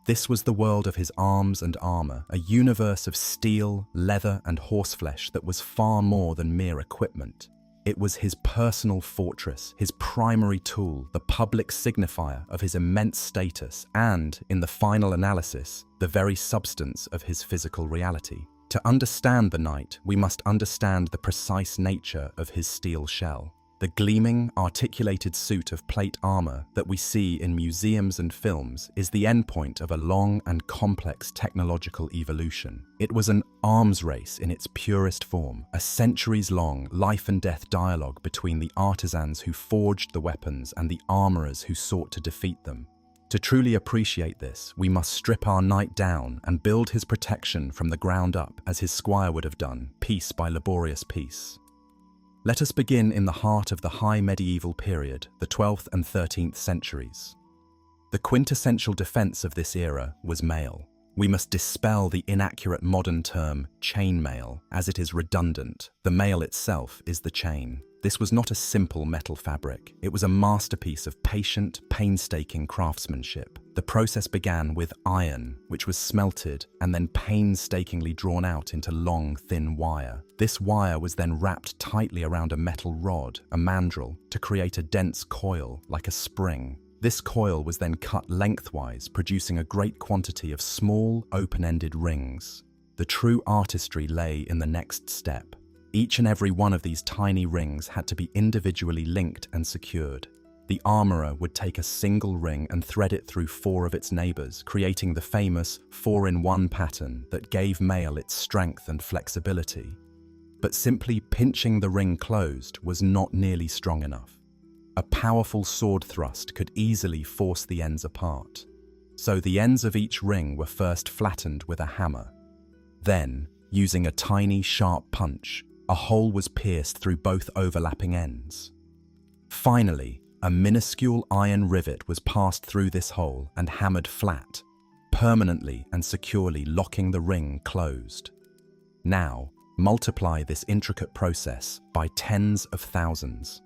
This was the world of his arms and armor, a universe of steel, leather, and horseflesh that was far more than mere equipment. It was his personal fortress, his primary tool, the public signifier of his immense status, and, in the final analysis, the very substance of his physical reality. To understand the knight, we must understand the precise nature of his steel shell. The gleaming, articulated suit of plate armor that we see in museums and films is the endpoint of a long and complex technological evolution. It was an arms race in its purest form, a centuries-long life and death dialogue between the artisans who forged the weapons and the armorers who sought to defeat them. To truly appreciate this, we must strip our knight down and build his protection from the ground up as his squire would have done, piece by laborious piece. Let us begin in the heart of the high medieval period, the 12th and 13th centuries. The quintessential defense of this era was mail. We must dispel the inaccurate modern term chainmail, as it is redundant. The mail itself is the chain. This was not a simple metal fabric. It was a masterpiece of patient, painstaking craftsmanship. The process began with iron, which was smelted and then painstakingly drawn out into long, thin wire. This wire was then wrapped tightly around a metal rod, a mandrel, to create a dense coil, like a spring. This coil was then cut lengthwise, producing a great quantity of small, open-ended rings. The true artistry lay in the next step. Each and every one of these tiny rings had to be individually linked and secured. The armorer would take a single ring and thread it through 4 of its neighbors, creating the famous 4-in-1 pattern that gave mail its strength and flexibility. But simply pinching the ring closed was not nearly strong enough. A powerful sword thrust could easily force the ends apart. So the ends of each ring were first flattened with a hammer. Then, using a tiny, sharp punch, a hole was pierced through both overlapping ends. Finally, a minuscule iron rivet was passed through this hole and hammered flat, permanently and securely locking the ring closed. Now, multiply this intricate process by tens of thousands.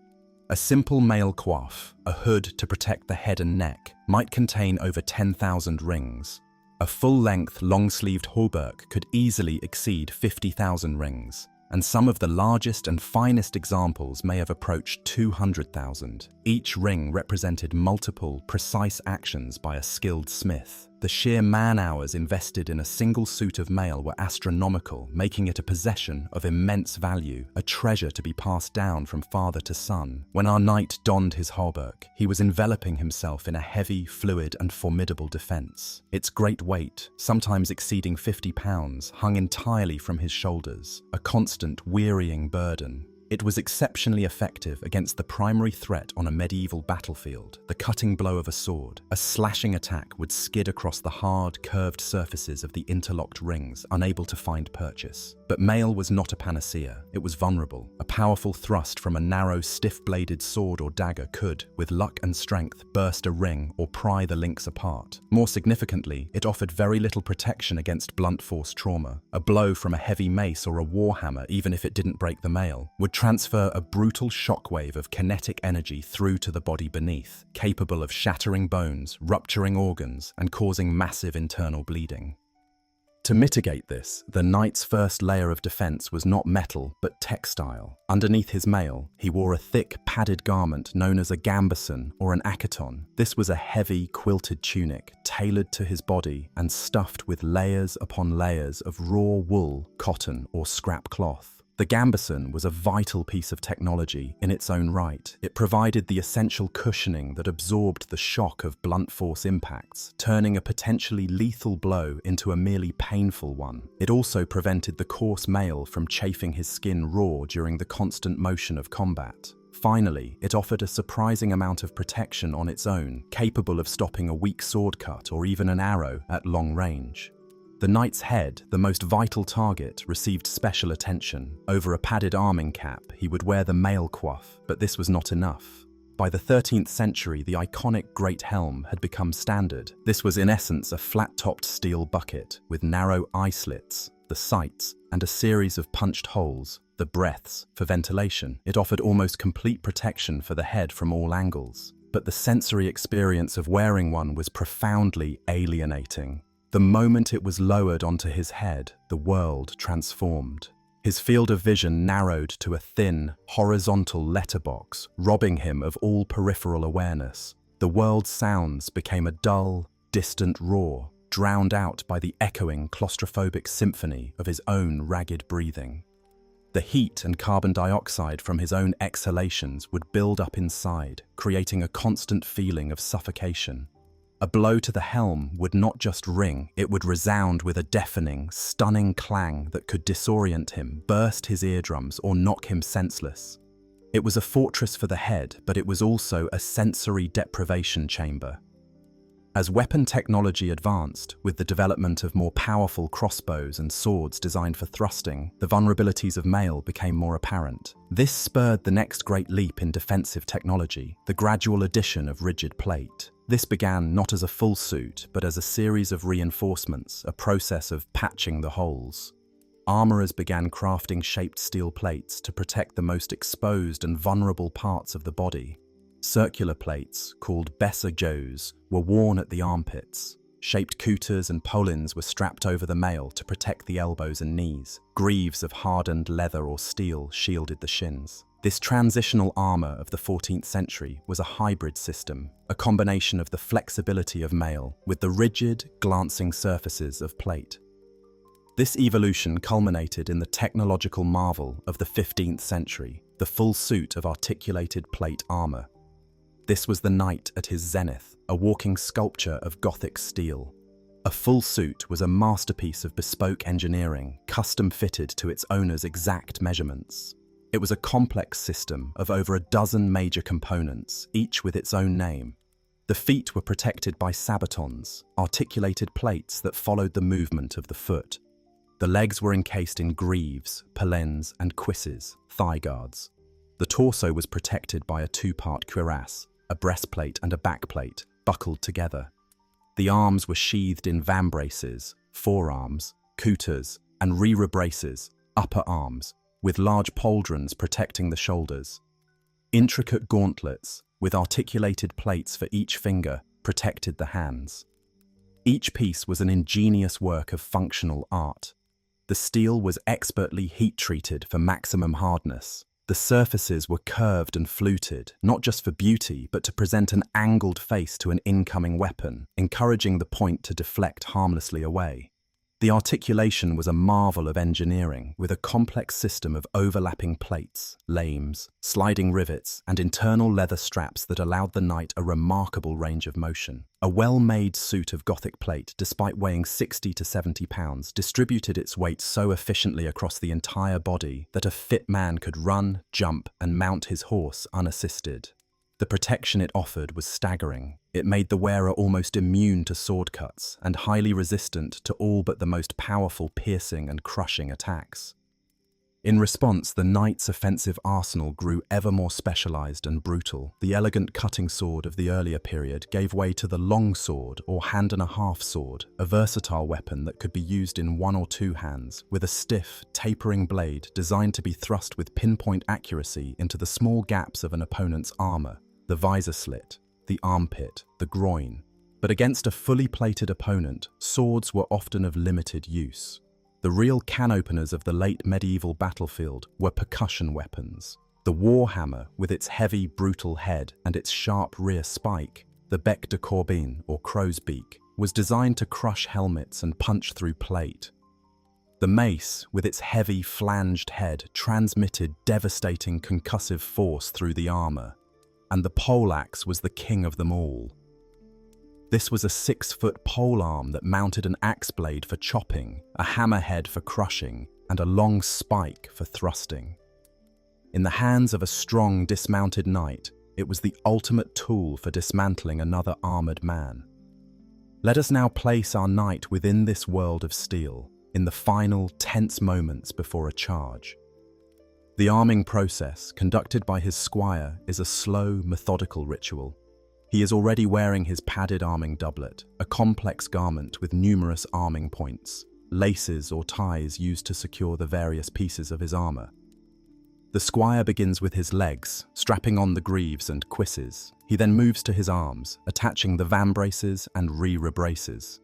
A simple male coif, a hood to protect the head and neck, might contain over 10,000 rings. A full-length, long-sleeved hauberk could easily exceed 50,000 rings, and some of the largest and finest examples may have approached 200,000. Each ring represented multiple, precise actions by a skilled smith. The The sheer man-hours invested in a single suit of mail were astronomical, making it a possession of immense value, a treasure to be passed down from father to son. When our knight donned his hauberk, he was enveloping himself in a heavy, fluid, and formidable defense. Its great weight, sometimes exceeding 50 pounds, hung entirely from his shoulders, a constant, wearying burden. It was exceptionally effective against the primary threat on a medieval battlefield, the cutting blow of a sword. A slashing attack would skid across the hard, curved surfaces of the interlocked rings, unable to find purchase. But mail was not a panacea. It was vulnerable. A powerful thrust from a narrow, stiff-bladed sword or dagger could, with luck and strength, burst a ring or pry the links apart. More significantly, it offered very little protection against blunt force trauma. A blow from a heavy mace or a warhammer, even if it didn't break the mail, would transfer a brutal shockwave of kinetic energy through to the body beneath, capable of shattering bones, rupturing organs, and causing massive internal bleeding. To mitigate this, the knight's first layer of defense was not metal, but textile. Underneath his mail, he wore a thick, padded garment known as a gambeson or an accaton. This was a heavy, quilted tunic, tailored to his body and stuffed with layers upon layers of raw wool, cotton, or scrap cloth. The gambeson was a vital piece of technology in its own right. It provided the essential cushioning that absorbed the shock of blunt force impacts, turning a potentially lethal blow into a merely painful one. It also prevented the coarse mail from chafing his skin raw during the constant motion of combat. Finally, it offered a surprising amount of protection on its own, capable of stopping a weak sword cut or even an arrow at long range. The knight's head, the most vital target, received special attention. Over a padded arming cap, he would wear the mail coif, but this was not enough. By the 13th century, the iconic great helm had become standard. This was in essence a flat-topped steel bucket with narrow eye slits, the sights, and a series of punched holes, the breaths, for ventilation. It offered almost complete protection for the head from all angles. But the sensory experience of wearing one was profoundly alienating. The moment it was lowered onto his head, the world transformed. His field of vision narrowed to a thin, horizontal letterbox, robbing him of all peripheral awareness. The world's sounds became a dull, distant roar, drowned out by the echoing, claustrophobic symphony of his own ragged breathing. The heat and carbon dioxide from his own exhalations would build up inside, creating a constant feeling of suffocation. A blow to the helm would not just ring, it would resound with a deafening, stunning clang that could disorient him, burst his eardrums, or knock him senseless. It was a fortress for the head, but it was also a sensory deprivation chamber. As weapon technology advanced, with the development of more powerful crossbows and swords designed for thrusting, the vulnerabilities of mail became more apparent. This spurred the next great leap in defensive technology, the gradual addition of rigid plate. This began not as a full suit, but as a series of reinforcements, a process of patching the holes. Armorers began crafting shaped steel plates to protect the most exposed and vulnerable parts of the body. Circular plates, called bessajos, were worn at the armpits. Shaped couters and polins were strapped over the mail to protect the elbows and knees. Greaves of hardened leather or steel shielded the shins. This transitional armor of the 14th century was a hybrid system, a combination of the flexibility of mail with the rigid, glancing surfaces of plate. This evolution culminated in the technological marvel of the 15th century, the full suit of articulated plate armor. This was the knight at his zenith, a walking sculpture of Gothic steel. A full suit was a masterpiece of bespoke engineering, custom-fitted to its owner's exact measurements. It was a complex system of over a dozen major components, each with its own name. The feet were protected by sabatons, articulated plates that followed the movement of the foot. The legs were encased in greaves, palens, and cuisses, thigh guards. The torso was protected by a two-part cuirass, a breastplate and a backplate, buckled together. The arms were sheathed in vambraces, forearms, couters, and rear braces, upper arms, with large pauldrons protecting the shoulders. Intricate gauntlets, with articulated plates for each finger, protected the hands. Each piece was an ingenious work of functional art. The steel was expertly heat-treated for maximum hardness. The surfaces were curved and fluted, not just for beauty, but to present an angled face to an incoming weapon, encouraging the point to deflect harmlessly away. The articulation was a marvel of engineering, with a complex system of overlapping plates, lames, sliding rivets, and internal leather straps that allowed the knight a remarkable range of motion. A well-made suit of Gothic plate, despite weighing 60 to 70 pounds, distributed its weight so efficiently across the entire body that a fit man could run, jump, and mount his horse unassisted. The protection it offered was staggering. It made the wearer almost immune to sword cuts and highly resistant to all but the most powerful piercing and crushing attacks. In response, the knight's offensive arsenal grew ever more specialized and brutal. The elegant cutting sword of the earlier period gave way to the long sword or hand-and-a-half sword, a versatile weapon that could be used in one or two hands, with a stiff, tapering blade designed to be thrust with pinpoint accuracy into the small gaps of an opponent's armor, the visor slit, the armpit, the groin. But against a fully plated opponent, swords were often of limited use. The real can-openers of the late medieval battlefield were percussion weapons. The warhammer, with its heavy, brutal head and its sharp rear spike, the bec de corbin, or crow's beak, was designed to crush helmets and punch through plate. The mace, with its heavy, flanged head, transmitted devastating concussive force through the armor. And the poleaxe was the king of them all. This was a 6-foot pole arm that mounted an axe blade for chopping, a hammerhead for crushing, and a long spike for thrusting. In the hands of a strong, dismounted knight, it was the ultimate tool for dismantling another armored man. Let us now place our knight within this world of steel, in the final, tense moments before a charge. The arming process, conducted by his squire, is a slow, methodical ritual. He is already wearing his padded arming doublet, a complex garment with numerous arming points, laces or ties used to secure the various pieces of his armor. The squire begins with his legs, strapping on the greaves and cuisses. He then moves to his arms, attaching the vambraces and rear-braces.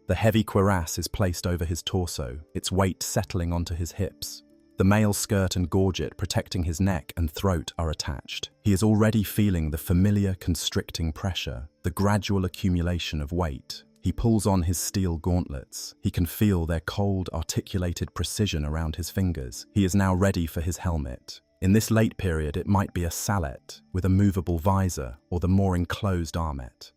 The heavy cuirass is placed over his torso, its weight settling onto his hips. The mail skirt and gorget protecting his neck and throat are attached. He is already feeling the familiar constricting pressure, the gradual accumulation of weight. He pulls on his steel gauntlets. He can feel their cold, articulated precision around his fingers. He is now ready for his helmet. In this late period, it might be a sallet with a movable visor or the more enclosed armet.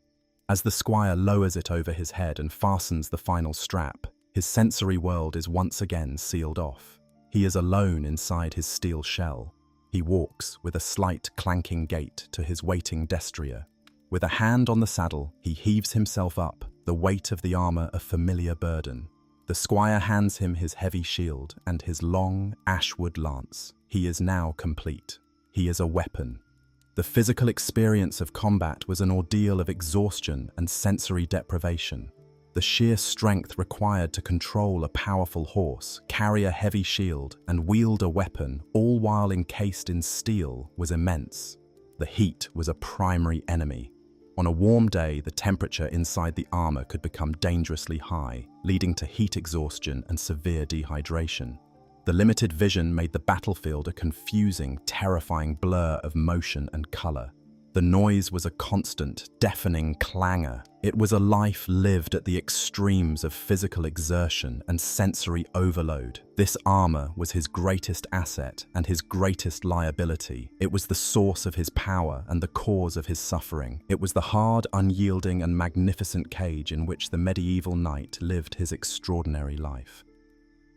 As the squire lowers it over his head and fastens the final strap, his sensory world is once again sealed off. He is alone inside his steel shell. He walks with a slight clanking gait to his waiting destrier. With a hand on the saddle, he heaves himself up, the weight of the armor a familiar burden. The squire hands him his heavy shield and his long, ashwood lance. He is now complete. He is a weapon. The physical experience of combat was an ordeal of exhaustion and sensory deprivation. The sheer strength required to control a powerful horse, carry a heavy shield, and wield a weapon, all while encased in steel, was immense. The heat was a primary enemy. On a warm day, the temperature inside the armor could become dangerously high, leading to heat exhaustion and severe dehydration. The limited vision made the battlefield a confusing, terrifying blur of motion and color. The noise was a constant, deafening clangor. It was a life lived at the extremes of physical exertion and sensory overload. This armor was his greatest asset and his greatest liability. It was the source of his power and the cause of his suffering. It was the hard, unyielding, and magnificent cage in which the medieval knight lived his extraordinary life.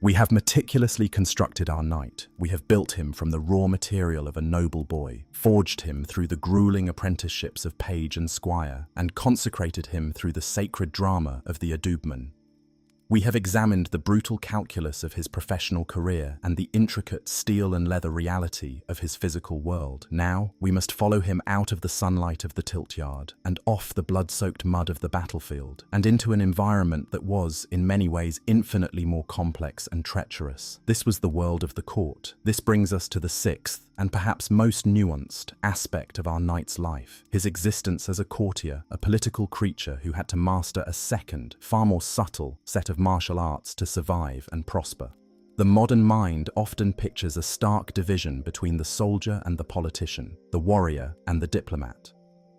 We have meticulously constructed our knight. We have built him from the raw material of a noble boy, forged him through the grueling apprenticeships of page and squire, and consecrated him through the sacred drama of the adoubman. We have examined the brutal calculus of his professional career and the intricate steel and leather reality of his physical world. Now, we must follow him out of the sunlight of the tilt yard and off the blood-soaked mud of the battlefield and into an environment that was, in many ways, infinitely more complex and treacherous. This was the world of the court. This brings us to the sixth, and perhaps most nuanced, aspect of our knight's life, his existence as a courtier, a political creature who had to master a second, far more subtle, set of martial arts to survive and prosper. The modern mind often pictures a stark division between the soldier and the politician, the warrior and the diplomat.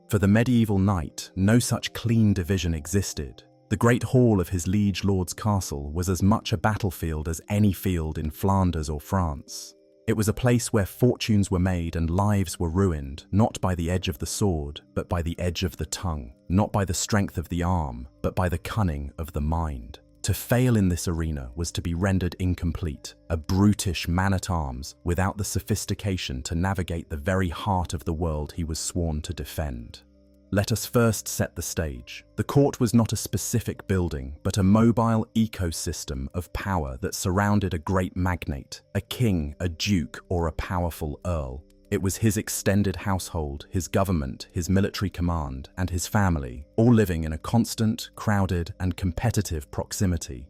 For the medieval knight, no such clean division existed. The great hall of his liege lord's castle was as much a battlefield as any field in Flanders or France. It was a place where fortunes were made and lives were ruined, not by the edge of the sword, but by the edge of the tongue, not by the strength of the arm, but by the cunning of the mind. To fail in this arena was to be rendered incomplete, a brutish man-at-arms without the sophistication to navigate the very heart of the world he was sworn to defend. Let us first set the stage. The court was not a specific building, but a mobile ecosystem of power that surrounded a great magnate, a king, a duke, or a powerful earl. It was his extended household, his government, his military command, and his family, all living in a constant, crowded, and competitive proximity.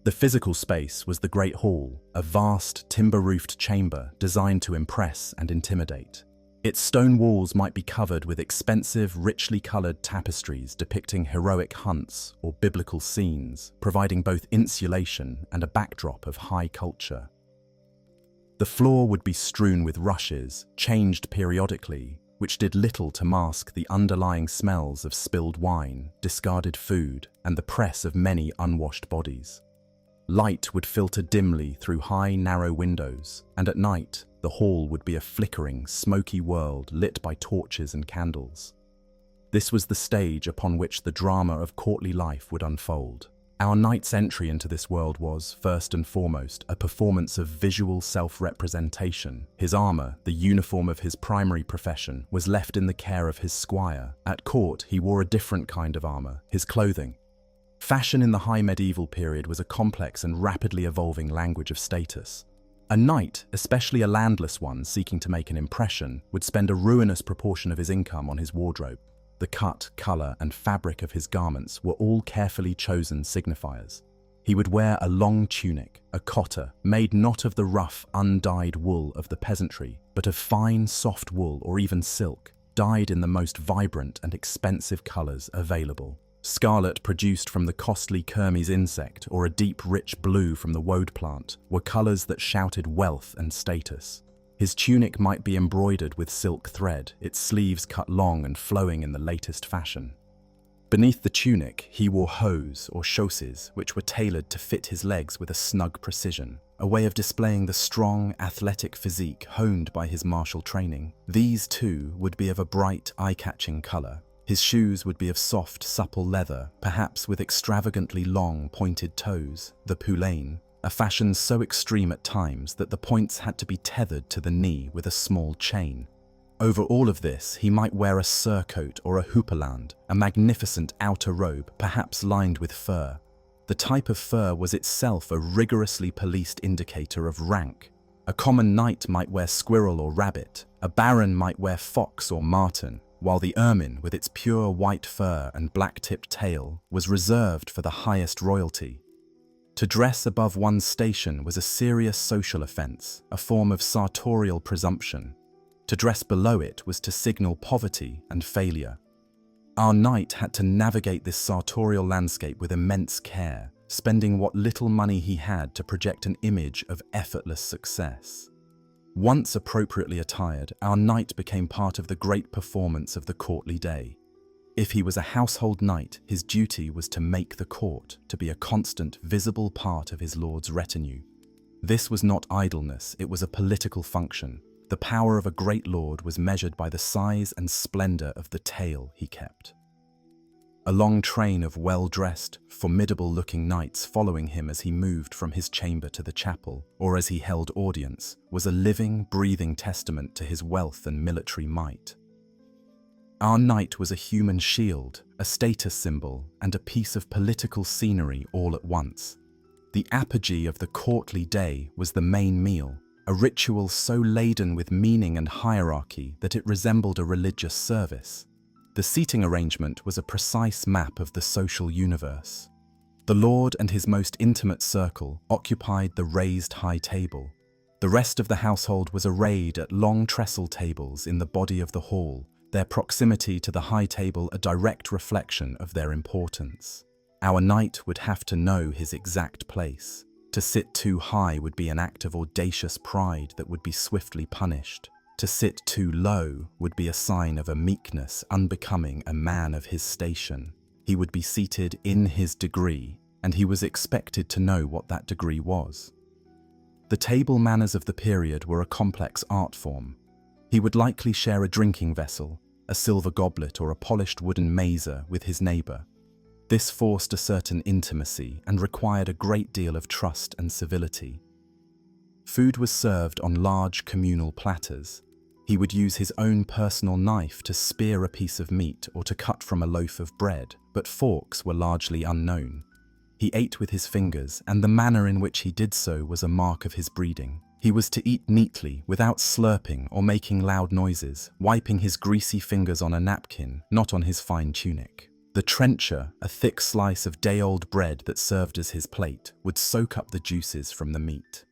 The physical space was the Great Hall, a vast, timber-roofed chamber designed to impress and intimidate. Its stone walls might be covered with expensive, richly colored tapestries depicting heroic hunts or biblical scenes, providing both insulation and a backdrop of high culture. The floor would be strewn with rushes, changed periodically, which did little to mask the underlying smells of spilled wine, discarded food, and the press of many unwashed bodies. Light would filter dimly through high, narrow windows, and at night, the hall would be a flickering, smoky world lit by torches and candles. This was the stage upon which the drama of courtly life would unfold. Our knight's entry into this world was, first and foremost, a performance of visual self-representation. His armor, the uniform of his primary profession, was left in the care of his squire. At court, he wore a different kind of armor, his clothing. Fashion in the high medieval period was a complex and rapidly evolving language of status. A knight, especially a landless one seeking to make an impression, would spend a ruinous proportion of his income on his wardrobe. The cut, color, and fabric of his garments were all carefully chosen signifiers. He would wear a long tunic, a cotter, made not of the rough, undyed wool of the peasantry, but of fine, soft wool or even silk, dyed in the most vibrant and expensive colors available. Scarlet produced from the costly Kermes insect or a deep, rich blue from the woad plant were colors that shouted wealth and status. His tunic might be embroidered with silk thread, its sleeves cut long and flowing in the latest fashion. Beneath the tunic, he wore hose or chausses, which were tailored to fit his legs with a snug precision, a way of displaying the strong, athletic physique honed by his martial training. These, too, would be of a bright, eye-catching color. His shoes would be of soft, supple leather, perhaps with extravagantly long, pointed toes, the poulain, a fashion so extreme at times that the points had to be tethered to the knee with a small chain. Over all of this, he might wear a surcoat or a houppelande, a magnificent outer robe, perhaps lined with fur. The type of fur was itself a rigorously policed indicator of rank. A common knight might wear squirrel or rabbit, a baron might wear fox or marten, while the ermine, with its pure white fur and black-tipped tail, was reserved for the highest royalty. To dress above one's station was a serious social offense, a form of sartorial presumption. To dress below it was to signal poverty and failure. Our knight had to navigate this sartorial landscape with immense care, spending what little money he had to project an image of effortless success. Once appropriately attired, our knight became part of the great performance of the courtly day. If he was a household knight, his duty was to make the court, to be a constant, visible part of his lord's retinue. This was not idleness, it was a political function. The power of a great lord was measured by the size and splendor of the tail he kept. A long train of well-dressed, formidable-looking knights following him as he moved from his chamber to the chapel, or as he held audience, was a living, breathing testament to his wealth and military might. Our knight was a human shield, a status symbol, and a piece of political scenery all at once. The apogee of the courtly day was the main meal, a ritual so laden with meaning and hierarchy that it resembled a religious service. The seating arrangement was a precise map of the social universe. The lord and his most intimate circle occupied the raised high table. The rest of the household was arrayed at long trestle tables in the body of the hall, their proximity to the high table a direct reflection of their importance. Our knight would have to know his exact place. To To sit too high would be an act of audacious pride that would be swiftly punished. To sit too low would be a sign of a meekness unbecoming a man of his station. He would be seated in his degree, and he was expected to know what that degree was. The table manners of the period were a complex art form. He would likely share a drinking vessel, a silver goblet or a polished wooden mazer with his neighbor. This forced a certain intimacy and required a great deal of trust and civility. Food was served on large communal platters. He would use his own personal knife to spear a piece of meat or to cut from a loaf of bread, but forks were largely unknown. He ate with his fingers, and the manner in which he did so was a mark of his breeding. He was to eat neatly, without slurping or making loud noises, wiping his greasy fingers on a napkin, not on his fine tunic. The trencher, a thick slice of day-old bread that served as his plate, would soak up the juices from the meat.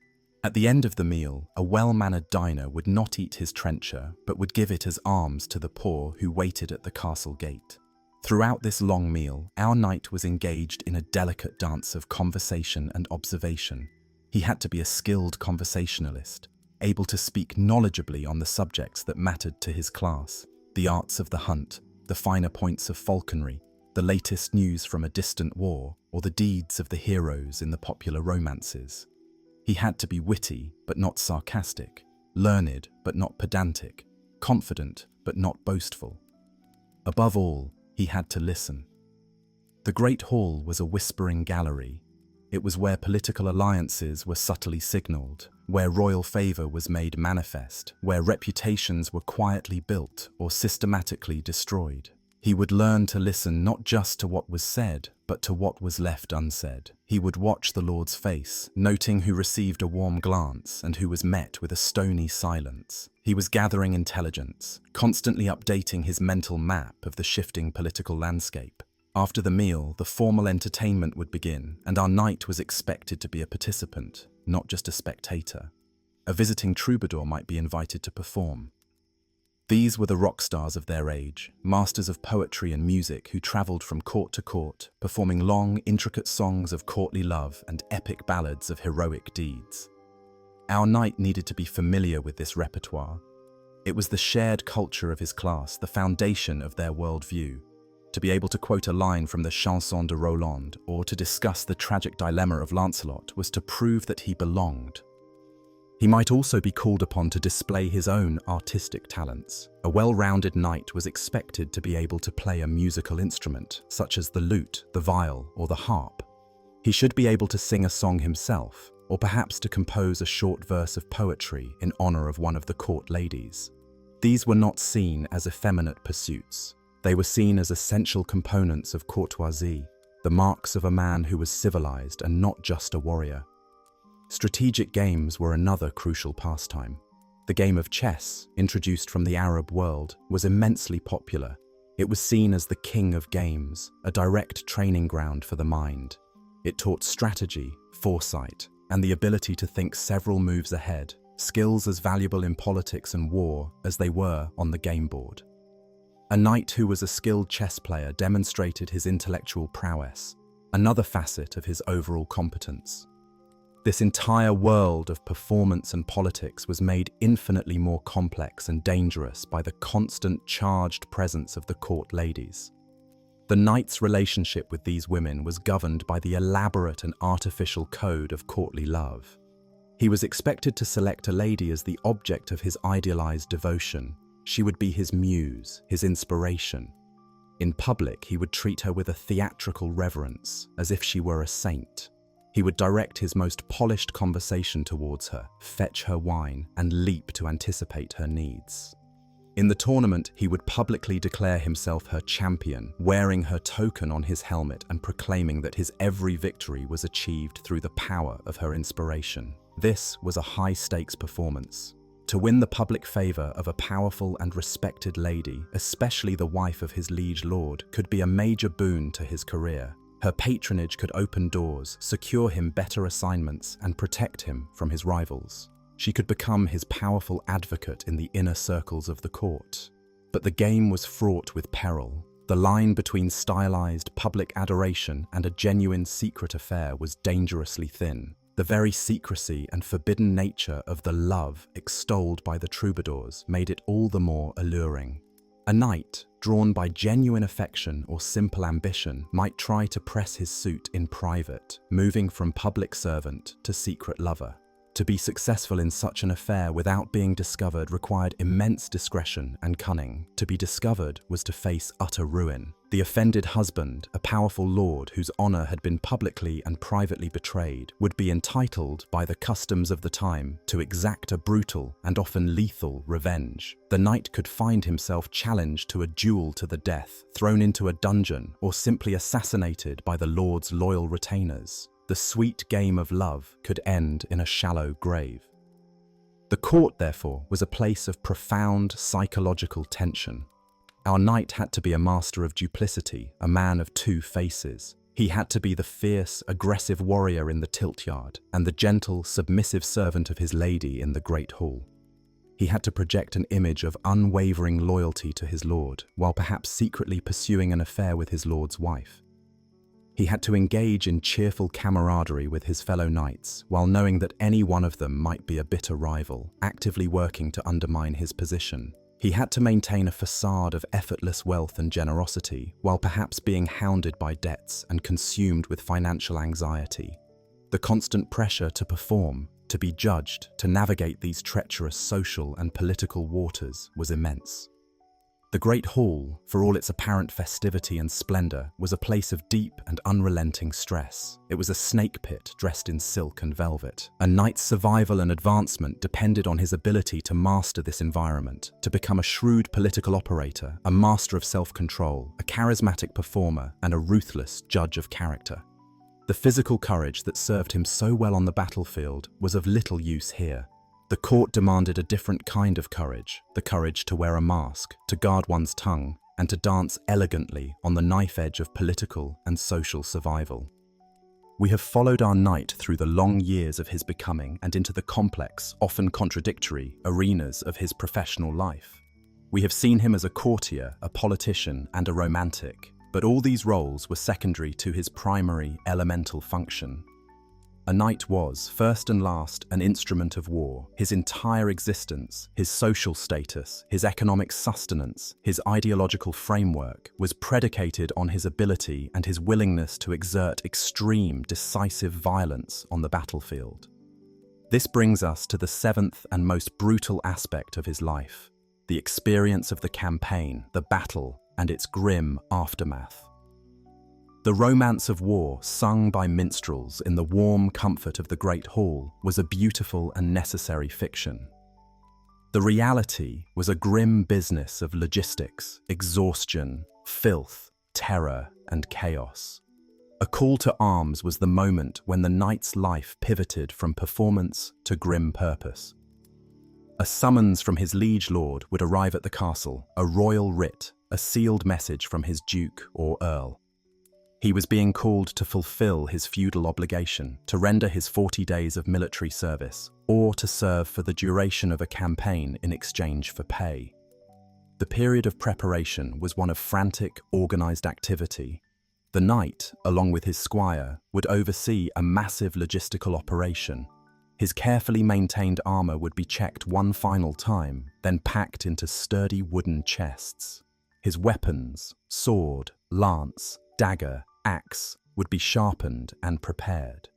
At the end of the meal, a well-mannered diner would not eat his trencher, but would give it as alms to the poor who waited at the castle gate. Throughout this long meal, our knight was engaged in a delicate dance of conversation and observation. He had to be a skilled conversationalist, able to speak knowledgeably on the subjects that mattered to his class, the arts of the hunt, the finer points of falconry, the latest news from a distant war, or the deeds of the heroes in the popular romances. He had to be witty but not sarcastic, learned but not pedantic, confident but not boastful. Above all, he had to listen. The Great Hall was a whispering gallery. It was where political alliances were subtly signalled, where royal favour was made manifest, where reputations were quietly built or systematically destroyed. He would learn to listen not just to what was said, but to what was left unsaid. He would watch the Lord's face, noting who received a warm glance and who was met with a stony silence. He was gathering intelligence, constantly updating his mental map of the shifting political landscape. After the meal, the formal entertainment would begin, and our knight was expected to be a participant, not just a spectator. A visiting troubadour might be invited to perform. These were the rock stars of their age, masters of poetry and music who travelled from court to court, performing long, intricate songs of courtly love and epic ballads of heroic deeds. Our knight needed to be familiar with this repertoire. It was the shared culture of his class, the foundation of their worldview. To be able to quote a line from the Chanson de Roland or to discuss the tragic dilemma of Lancelot was to prove that he belonged. He might also be called upon to display his own artistic talents. A well-rounded knight was expected to be able to play a musical instrument, such as the lute, the viol, or the harp. He should be able to sing a song himself, or perhaps to compose a short verse of poetry in honor of one of the court ladies. These were not seen as effeminate pursuits. They were seen as essential components of courtoisie, the marks of a man who was civilized and not just a warrior. Strategic games were another crucial pastime. The game of chess, introduced from the Arab world, was immensely popular. It was seen as the king of games, a direct training ground for the mind. It taught strategy, foresight, and the ability to think several moves ahead, skills as valuable in politics and war as they were on the game board. A knight who was a skilled chess player demonstrated his intellectual prowess, another facet of his overall competence. This entire world of performance and politics was made infinitely more complex and dangerous by the constant charged presence of the court ladies. The knight's relationship with these women was governed by the elaborate and artificial code of courtly love. He was expected to select a lady as the object of his idealized devotion. She would be his muse, his inspiration. In public, he would treat her with a theatrical reverence, as if she were a saint. He would direct his most polished conversation towards her, fetch her wine, and leap to anticipate her needs. In the tournament, he would publicly declare himself her champion, wearing her token on his helmet and proclaiming that his every victory was achieved through the power of her inspiration. This was a high-stakes performance. To win the public favor of a powerful and respected lady, especially the wife of his liege lord, could be a major boon to his career. Her patronage could open doors, secure him better assignments, and protect him from his rivals. She could become his powerful advocate in the inner circles of the court. But the game was fraught with peril. The line between stylized public adoration and a genuine secret affair was dangerously thin. The very secrecy and forbidden nature of the love extolled by the troubadours made it all the more alluring. A knight, drawn by genuine affection or simple ambition, might try to press his suit in private, moving from public servant to secret lover. To be successful in such an affair without being discovered required immense discretion and cunning. To be discovered was to face utter ruin. The offended husband, a powerful lord whose honor had been publicly and privately betrayed, would be entitled, by the customs of the time, to exact a brutal and often lethal revenge. The knight could find himself challenged to a duel to the death, thrown into a dungeon, or simply assassinated by the lord's loyal retainers. The sweet game of love could end in a shallow grave. The court, therefore, was a place of profound psychological tension. Our knight had to be a master of duplicity, a man of two faces. He had to be the fierce, aggressive warrior in the tilt-yard and the gentle, submissive servant of his lady in the great hall. He had to project an image of unwavering loyalty to his lord, while perhaps secretly pursuing an affair with his lord's wife. He had to engage in cheerful camaraderie with his fellow knights, while knowing that any one of them might be a bitter rival, actively working to undermine his position. He had to maintain a facade of effortless wealth and generosity, while perhaps being hounded by debts and consumed with financial anxiety. The constant pressure to perform, to be judged, to navigate these treacherous social and political waters was immense. The great hall, for all its apparent festivity and splendor, was a place of deep and unrelenting stress. It was a snake pit dressed in silk and velvet. A knight's survival and advancement depended on his ability to master this environment, to become a shrewd political operator, a master of self-control, a charismatic performer, and a ruthless judge of character. The physical courage that served him so well on the battlefield was of little use here. The court demanded a different kind of courage, the courage to wear a mask, to guard one's tongue, and to dance elegantly on the knife edge of political and social survival. We have followed our knight through the long years of his becoming and into the complex, often contradictory, arenas of his professional life. We have seen him as a courtier, a politician, and a romantic, but all these roles were secondary to his primary, elemental function. A knight was, first and last, an instrument of war. His entire existence, his social status, his economic sustenance, his ideological framework was predicated on his ability and his willingness to exert extreme, decisive violence on the battlefield. This brings us to the seventh and most brutal aspect of his life, the experience of the campaign, the battle, and its grim aftermath. The romance of war, sung by minstrels in the warm comfort of the great hall, was a beautiful and necessary fiction. The reality was a grim business of logistics, exhaustion, filth, terror, and chaos. A call to arms was the moment when the knight's life pivoted from performance to grim purpose. A summons from his liege lord would arrive at the castle, a royal writ, a sealed message from his duke or earl. He was being called to fulfill his feudal obligation, to render his 40 days of military service, or to serve for the duration of a campaign in exchange for pay. The period of preparation was one of frantic, organized activity. The knight, along with his squire, would oversee a massive logistical operation. His carefully maintained armor would be checked one final time, then packed into sturdy wooden chests. His weapons, sword, lance, dagger, axe, would be sharpened and prepared.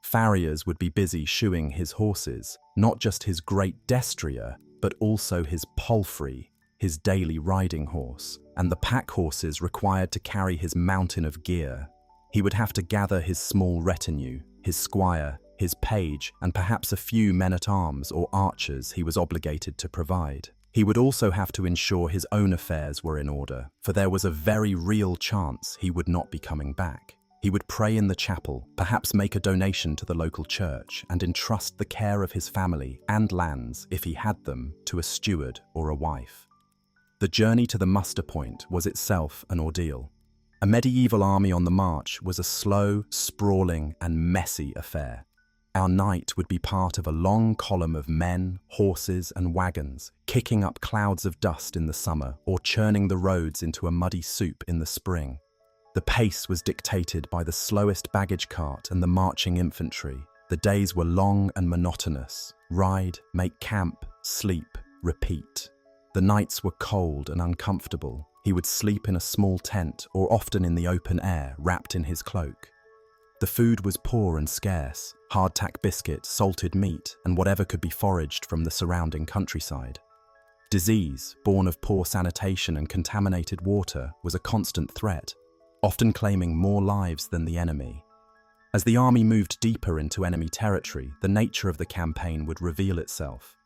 Farriers would be busy shoeing his horses, not just his great destrier, but also his palfrey, his daily riding horse, and the pack horses required to carry his mountain of gear. He would have to gather his small retinue, his squire, his page, and perhaps a few men-at-arms or archers he was obligated to provide. He would also have to ensure his own affairs were in order, for there was a very real chance he would not be coming back. He would pray in the chapel, perhaps make a donation to the local church, and entrust the care of his family and lands, if he had them, to a steward or a wife. The journey to the muster point was itself an ordeal. A medieval army on the march was a slow, sprawling, and messy affair. Our knight would be part of a long column of men, horses, and wagons, kicking up clouds of dust in the summer or churning the roads into a muddy soup in the spring. The pace was dictated by the slowest baggage cart and the marching infantry. The days were long and monotonous. Ride, make camp, sleep, repeat. The nights were cold and uncomfortable. He would sleep in a small tent or often in the open air, wrapped in his cloak. The food was poor and scarce, hardtack biscuit, salted meat, and whatever could be foraged from the surrounding countryside. Disease, born of poor sanitation and contaminated water, was a constant threat, often claiming more lives than the enemy. As the army moved deeper into enemy territory, the nature of the campaign would reveal itself.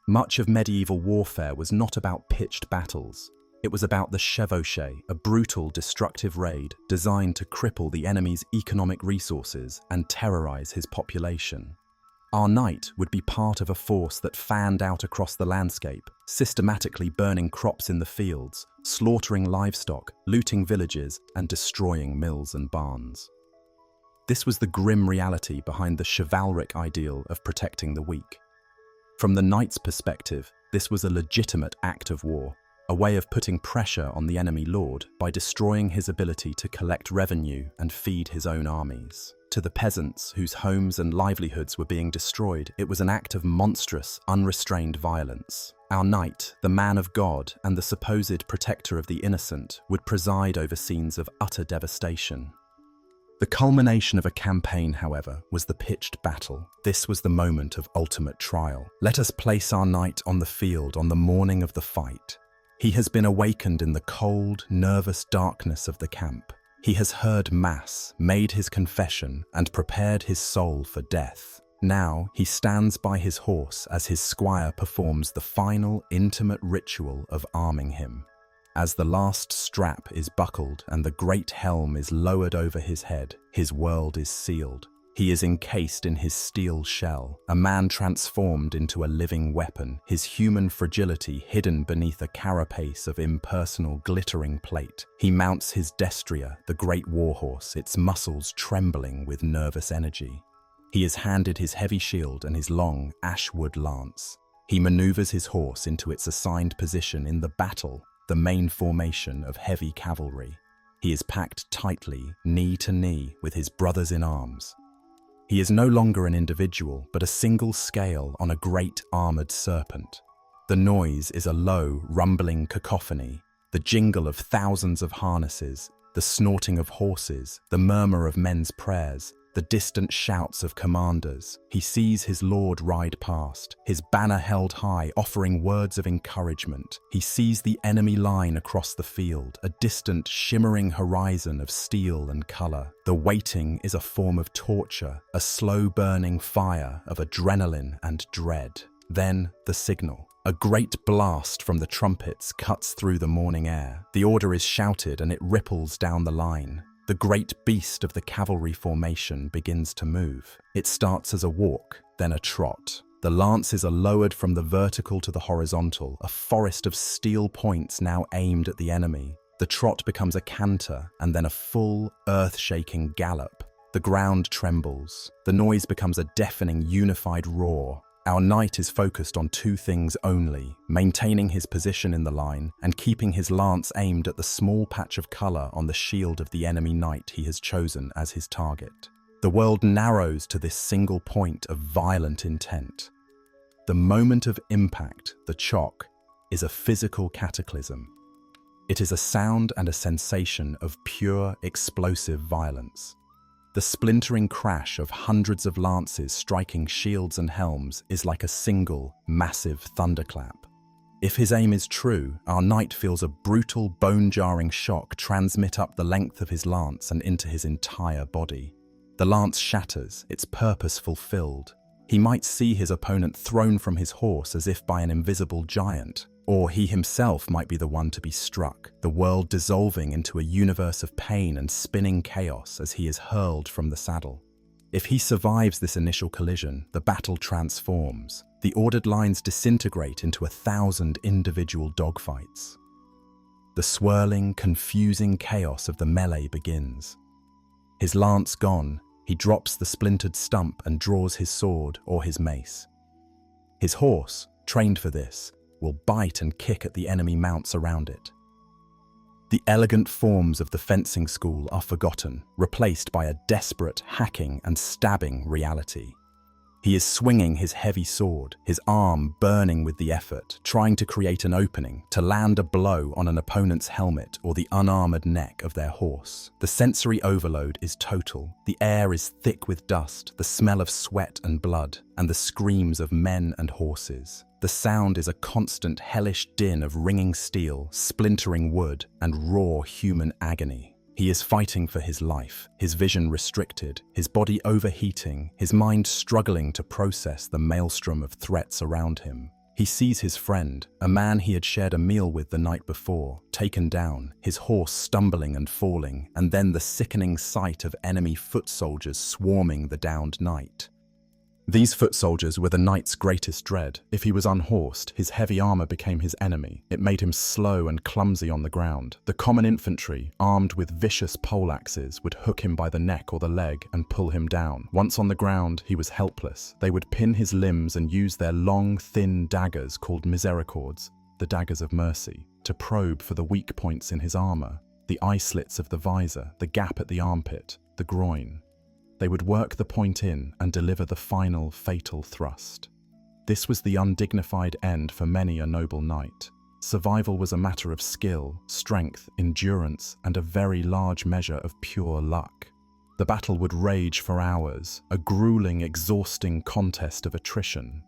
Much of medieval warfare was not about pitched battles. It was about the chevauchée, a brutal, destructive raid designed to cripple the enemy's economic resources and terrorize his population. Our knight would be part of a force that fanned out across the landscape, systematically burning crops in the fields, slaughtering livestock, looting villages, and destroying mills and barns. This was the grim reality behind the chivalric ideal of protecting the weak. From the knight's perspective, this was a legitimate act of war, a way of putting pressure on the enemy lord by destroying his ability to collect revenue and feed his own armies. To the peasants whose homes and livelihoods were being destroyed, it was an act of monstrous, unrestrained violence. Our knight, the man of God and the supposed protector of the innocent, would preside over scenes of utter devastation. The culmination of a campaign, however, was the pitched battle. This was the moment of ultimate trial. Let us place our knight on the field on the morning of the fight. He has been awakened in the cold, nervous darkness of the camp. He has heard mass, made his confession, and prepared his soul for death. Now he stands by his horse as his squire performs the final, intimate ritual of arming him. As the last strap is buckled and the great helm is lowered over his head, his world is sealed. He is encased in his steel shell, a man transformed into a living weapon, his human fragility hidden beneath a carapace of impersonal glittering plate. He mounts his destrier, the great warhorse, its muscles trembling with nervous energy. He is handed his heavy shield and his long, ash-wood lance. He maneuvers his horse into its assigned position in the battle, the main formation of heavy cavalry. He is packed tightly, knee to knee, with his brothers in arms. He is no longer an individual, but a single scale on a great armored serpent. The noise is a low, rumbling cacophony, the jingle of thousands of harnesses, the snorting of horses, the murmur of men's prayers, the distant shouts of commanders. He sees his lord ride past, his banner held high, offering words of encouragement. He sees the enemy line across the field, a distant, shimmering horizon of steel and color. The waiting is a form of torture, a slow-burning fire of adrenaline and dread. Then the signal. A great blast from the trumpets cuts through the morning air. The order is shouted and it ripples down the line. The great beast of the cavalry formation begins to move. It starts as a walk, then a trot. The lances are lowered from the vertical to the horizontal, a forest of steel points now aimed at the enemy. The trot becomes a canter, and then a full, earth-shaking gallop. The ground trembles. The noise becomes a deafening, unified roar. Our knight is focused on two things only: maintaining his position in the line and keeping his lance aimed at the small patch of color on the shield of the enemy knight he has chosen as his target. The world narrows to this single point of violent intent. The moment of impact, the chock, is a physical cataclysm. It is a sound and a sensation of pure, explosive violence. The splintering crash of hundreds of lances striking shields and helms is like a single, massive thunderclap. If his aim is true, our knight feels a brutal, bone-jarring shock transmit up the length of his lance and into his entire body. The lance shatters, its purpose fulfilled. He might see his opponent thrown from his horse as if by an invisible giant, or he himself might be the one to be struck, the world dissolving into a universe of pain and spinning chaos as he is hurled from the saddle. If he survives this initial collision, the battle transforms. The ordered lines disintegrate into 1,000 individual dogfights. The swirling, confusing chaos of the melee begins. His lance gone, he drops the splintered stump and draws his sword or his mace. His horse, trained for this, will bite and kick at the enemy mounts around it. The elegant forms of the fencing school are forgotten, replaced by a desperate, hacking and stabbing reality. He is swinging his heavy sword, his arm burning with the effort, trying to create an opening, to land a blow on an opponent's helmet or the unarmored neck of their horse. The sensory overload is total. The air is thick with dust, the smell of sweat and blood, and the screams of men and horses. The sound is a constant hellish din of ringing steel, splintering wood, and raw human agony. He is fighting for his life, his vision restricted, his body overheating, his mind struggling to process the maelstrom of threats around him. He sees his friend, a man he had shared a meal with the night before, taken down, his horse stumbling and falling, and then the sickening sight of enemy foot soldiers swarming the downed knight. These foot soldiers were the knight's greatest dread. If he was unhorsed, his heavy armor became his enemy. It made him slow and clumsy on the ground. The common infantry, armed with vicious poleaxes, would hook him by the neck or the leg and pull him down. Once on the ground, he was helpless. They would pin his limbs and use their long, thin daggers called misericords, the daggers of mercy, to probe for the weak points in his armor, the eye slits of the visor, the gap at the armpit, the groin. They would work the point in and deliver the final, fatal thrust. This was the undignified end for many a noble knight. Survival was a matter of skill, strength, endurance, and a very large measure of pure luck. The battle would rage for hours, a grueling, exhausting contest of attrition.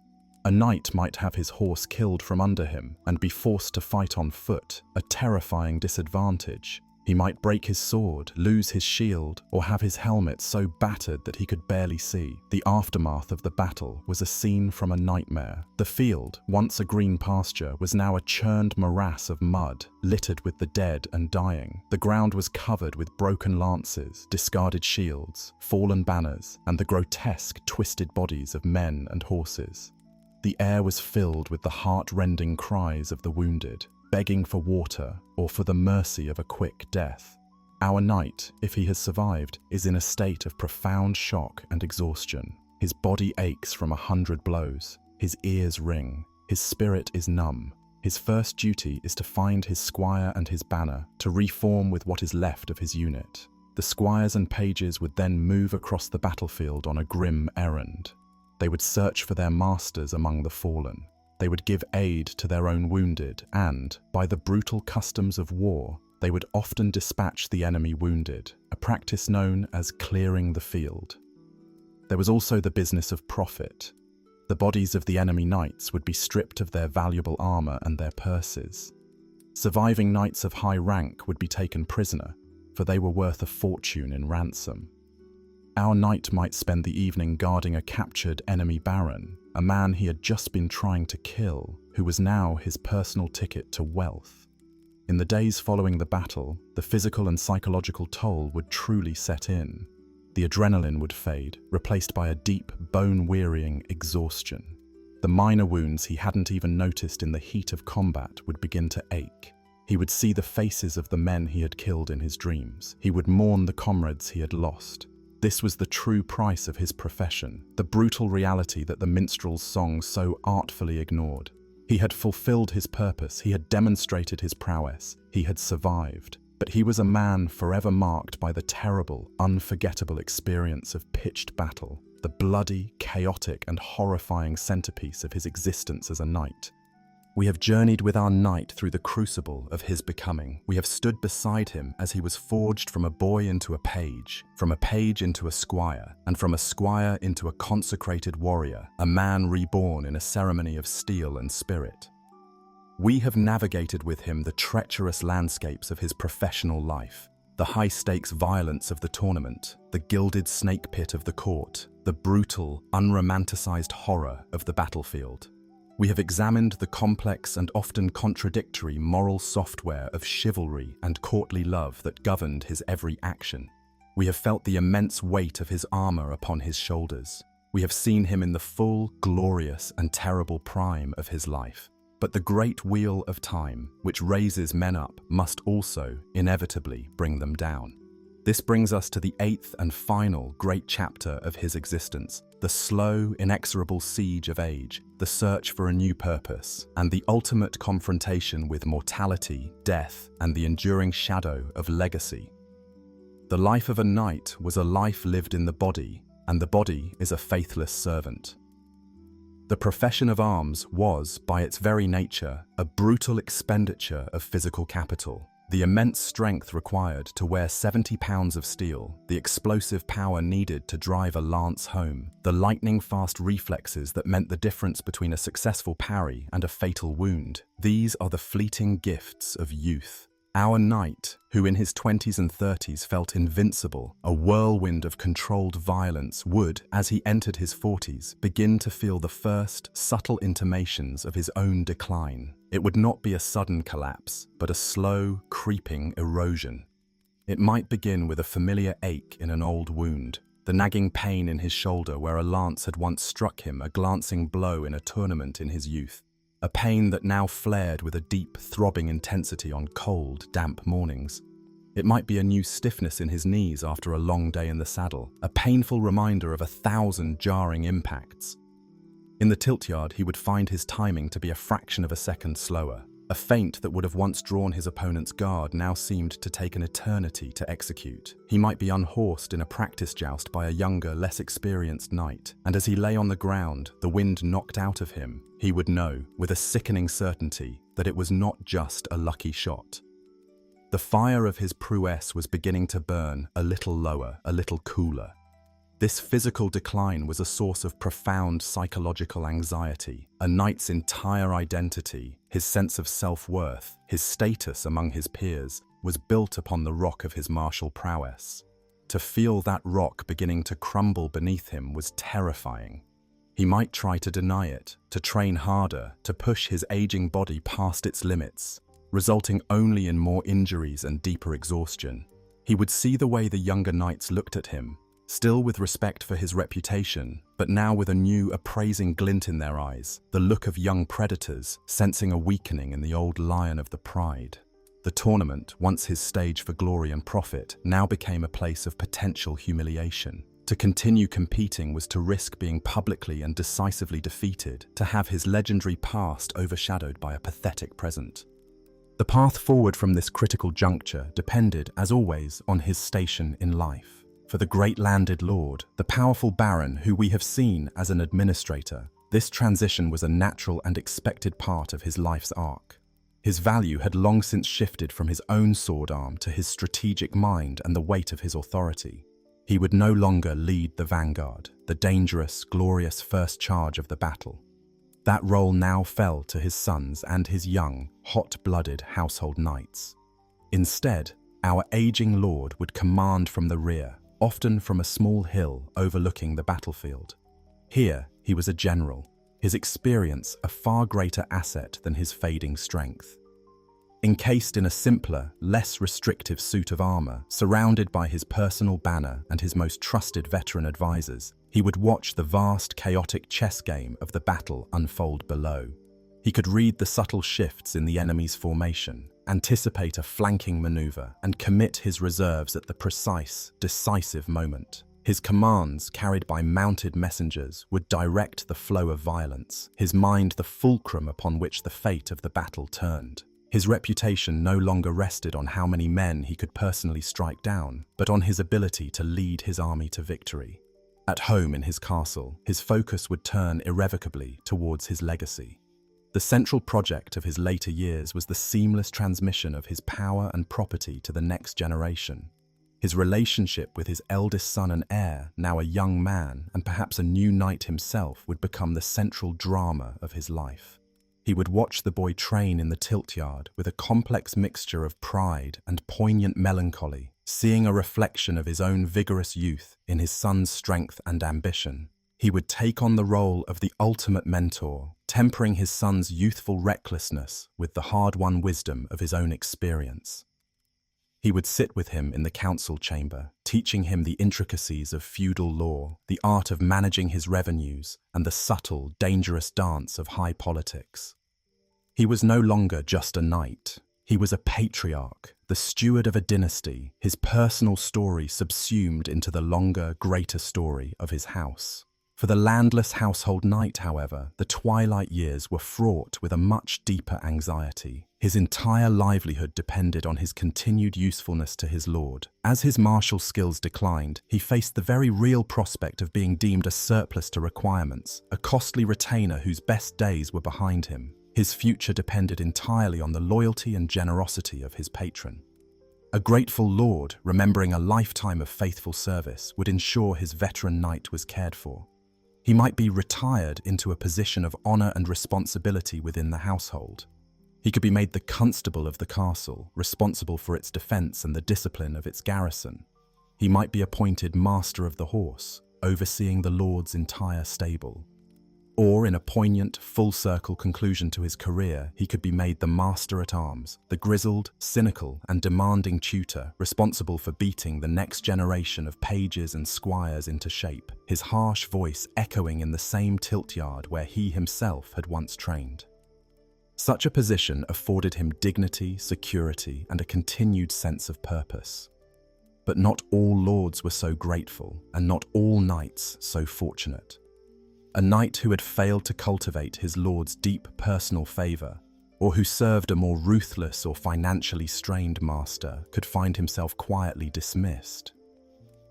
A knight might have his horse killed from under him and be forced to fight on foot, a terrifying disadvantage. He might break his sword, lose his shield, or have his helmet so battered that he could barely see. The aftermath of the battle was a scene from a nightmare. The field, once a green pasture, was now a churned morass of mud, littered with the dead and dying. The ground was covered with broken lances, discarded shields, fallen banners, and the grotesque, twisted bodies of men and horses. The air was filled with the heart-rending cries of the wounded, begging for water or for the mercy of a quick death. Our knight, if he has survived, is in a state of profound shock and exhaustion. His body aches from 100 blows. His ears ring. His spirit is numb. His first duty is to find his squire and his banner, to reform with what is left of his unit. The squires and pages would then move across the battlefield on a grim errand. They would search for their masters among the fallen. They would give aid to their own wounded and, by the brutal customs of war, they would often dispatch the enemy wounded, a practice known as clearing the field. There was also the business of profit. The bodies of the enemy knights would be stripped of their valuable armor and their purses. Surviving knights of high rank would be taken prisoner, for they were worth a fortune in ransom. Our knight might spend the evening guarding a captured enemy baron, a man he had just been trying to kill, who was now his personal ticket to wealth. In the days following the battle, the physical and psychological toll would truly set in. The adrenaline would fade, replaced by a deep, bone-wearying exhaustion. The minor wounds he hadn't even noticed in the heat of combat would begin to ache. He would see the faces of the men he had killed in his dreams. He would mourn the comrades he had lost. This was the true price of his profession, the brutal reality that the minstrel's song so artfully ignored. He had fulfilled his purpose, he had demonstrated his prowess, he had survived. But he was a man forever marked by the terrible, unforgettable experience of pitched battle, the bloody, chaotic, and horrifying centerpiece of his existence as a knight. We have journeyed with our knight through the crucible of his becoming. We have stood beside him as he was forged from a boy into a page, from a page into a squire, and from a squire into a consecrated warrior, a man reborn in a ceremony of steel and spirit. We have navigated with him the treacherous landscapes of his professional life, the high-stakes violence of the tournament, the gilded snake pit of the court, the brutal, unromanticized horror of the battlefield. We have examined the complex and often contradictory moral software of chivalry and courtly love that governed his every action. We have felt the immense weight of his armor upon his shoulders. We have seen him in the full, glorious, and terrible prime of his life. But the great wheel of time, which raises men up, must also, inevitably, bring them down. This brings us to the 8th and final great chapter of his existence, the slow, inexorable siege of age, the search for a new purpose, and the ultimate confrontation with mortality, death, and the enduring shadow of legacy. The life of a knight was a life lived in the body, and the body is a faithless servant. The profession of arms was, by its very nature, a brutal expenditure of physical capital. The immense strength required to wear 70 pounds of steel, the explosive power needed to drive a lance home, the lightning-fast reflexes that meant the difference between a successful parry and a fatal wound. These are the fleeting gifts of youth. Our knight, who in his 20s and 30s felt invincible, a whirlwind of controlled violence, would, as he entered his 40s, begin to feel the first subtle intimations of his own decline. It would not be a sudden collapse, but a slow, creeping erosion. It might begin with a familiar ache in an old wound, the nagging pain in his shoulder where a lance had once struck him, a glancing blow in a tournament in his youth. A pain that now flared with a deep, throbbing intensity on cold, damp mornings. It might be a new stiffness in his knees after a long day in the saddle, a painful reminder of 1,000 jarring impacts. In the tilt yard, he would find his timing to be a fraction of a second slower. A feint that would have once drawn his opponent's guard now seemed to take an eternity to execute. He might be unhorsed in a practice joust by a younger, less experienced knight, and as he lay on the ground, the wind knocked out of him, he would know, with a sickening certainty, that it was not just a lucky shot. The fire of his prowess was beginning to burn, a little lower, a little cooler. This physical decline was a source of profound psychological anxiety. A knight's entire identity, his sense of self-worth, his status among his peers, was built upon the rock of his martial prowess. To feel that rock beginning to crumble beneath him was terrifying. He might try to deny it, to train harder, to push his aging body past its limits, resulting only in more injuries and deeper exhaustion. He would see the way the younger knights looked at him, still with respect for his reputation, but now with a new, appraising glint in their eyes, the look of young predators, sensing a weakening in the old lion of the pride. The tournament, once his stage for glory and profit, now became a place of potential humiliation. To continue competing was to risk being publicly and decisively defeated, to have his legendary past overshadowed by a pathetic present. The path forward from this critical juncture depended, as always, on his station in life. For the great landed lord, the powerful baron who we have seen as an administrator, this transition was a natural and expected part of his life's arc. His value had long since shifted from his own sword arm to his strategic mind and the weight of his authority. He would no longer lead the vanguard, the dangerous, glorious first charge of the battle. That role now fell to his sons and his young, hot-blooded household knights. Instead, our aging lord would command from the rear, often from a small hill overlooking the battlefield. Here, he was a general, his experience a far greater asset than his fading strength. Encased in a simpler, less restrictive suit of armor, surrounded by his personal banner and his most trusted veteran advisors, he would watch the vast, chaotic chess game of the battle unfold below. He could read the subtle shifts in the enemy's formation, anticipate a flanking maneuver, and commit his reserves at the precise, decisive moment. His commands, carried by mounted messengers, would direct the flow of violence, his mind the fulcrum upon which the fate of the battle turned. His reputation no longer rested on how many men he could personally strike down, but on his ability to lead his army to victory. At home in his castle, his focus would turn irrevocably towards his legacy. The central project of his later years was the seamless transmission of his power and property to the next generation. His relationship with his eldest son and heir, now a young man and perhaps a new knight himself, would become the central drama of his life. He would watch the boy train in the tilt yard with a complex mixture of pride and poignant melancholy, seeing a reflection of his own vigorous youth in his son's strength and ambition. He would take on the role of the ultimate mentor, tempering his son's youthful recklessness with the hard-won wisdom of his own experience. He would sit with him in the council chamber, teaching him the intricacies of feudal law, the art of managing his revenues, and the subtle, dangerous dance of high politics. He was no longer just a knight. He was a patriarch, the steward of a dynasty, his personal story subsumed into the longer, greater story of his house. For the landless household knight, however, the twilight years were fraught with a much deeper anxiety. His entire livelihood depended on his continued usefulness to his lord. As his martial skills declined, he faced the very real prospect of being deemed a surplus to requirements, a costly retainer whose best days were behind him. His future depended entirely on the loyalty and generosity of his patron. A grateful lord, remembering a lifetime of faithful service, would ensure his veteran knight was cared for. He might be retired into a position of honor and responsibility within the household. He could be made the constable of the castle, responsible for its defense and the discipline of its garrison. He might be appointed master of the horse, overseeing the lord's entire stable. Or, in a poignant, full-circle conclusion to his career, he could be made the master-at-arms, the grizzled, cynical, and demanding tutor responsible for beating the next generation of pages and squires into shape, his harsh voice echoing in the same tilt-yard where he himself had once trained. Such a position afforded him dignity, security, and a continued sense of purpose. But not all lords were so grateful, and not all knights so fortunate. A knight who had failed to cultivate his lord's deep personal favor, or who served a more ruthless or financially strained master, could find himself quietly dismissed.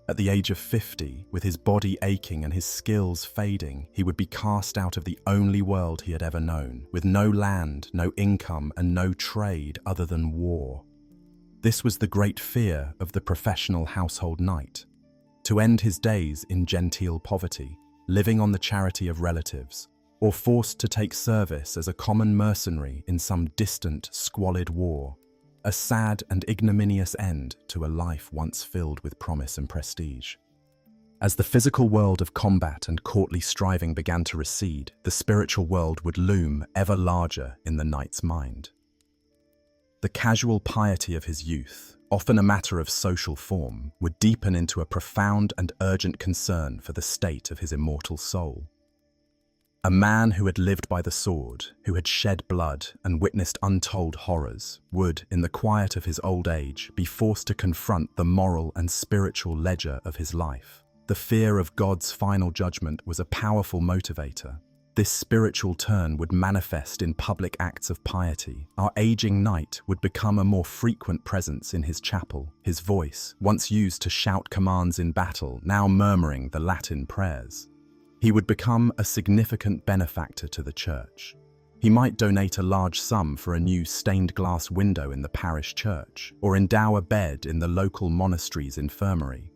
At the age of 50, with his body aching and his skills fading, he would be cast out of the only world he had ever known, with no land, no income, and no trade other than war. This was the great fear of the professional household knight: to end his days in genteel poverty, living on the charity of relatives, or forced to take service as a common mercenary in some distant, squalid war. A sad and ignominious end to a life once filled with promise and prestige. As the physical world of combat and courtly striving began to recede, the spiritual world would loom ever larger in the knight's mind. The casual piety of his youth, often a matter of social form, would deepen into a profound and urgent concern for the state of his immortal soul. A man who had lived by the sword, who had shed blood and witnessed untold horrors, would, in the quiet of his old age, be forced to confront the moral and spiritual ledger of his life. The fear of God's final judgment was a powerful motivator. This spiritual turn would manifest in public acts of piety. Our aging knight would become a more frequent presence in his chapel, his voice, once used to shout commands in battle, now murmuring the Latin prayers. He would become a significant benefactor to the church. He might donate a large sum for a new stained glass window in the parish church, or endow a bed in the local monastery's infirmary.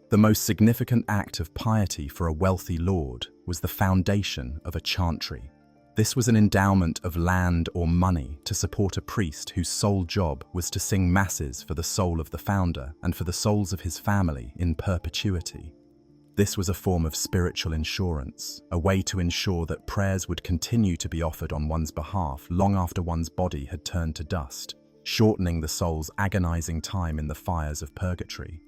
The most significant act of piety for a wealthy lord was the foundation of a chantry. This was an endowment of land or money to support a priest whose sole job was to sing masses for the soul of the founder and for the souls of his family in perpetuity. This was a form of spiritual insurance, a way to ensure that prayers would continue to be offered on one's behalf long after one's body had turned to dust, shortening the soul's agonizing time in the fires of purgatory.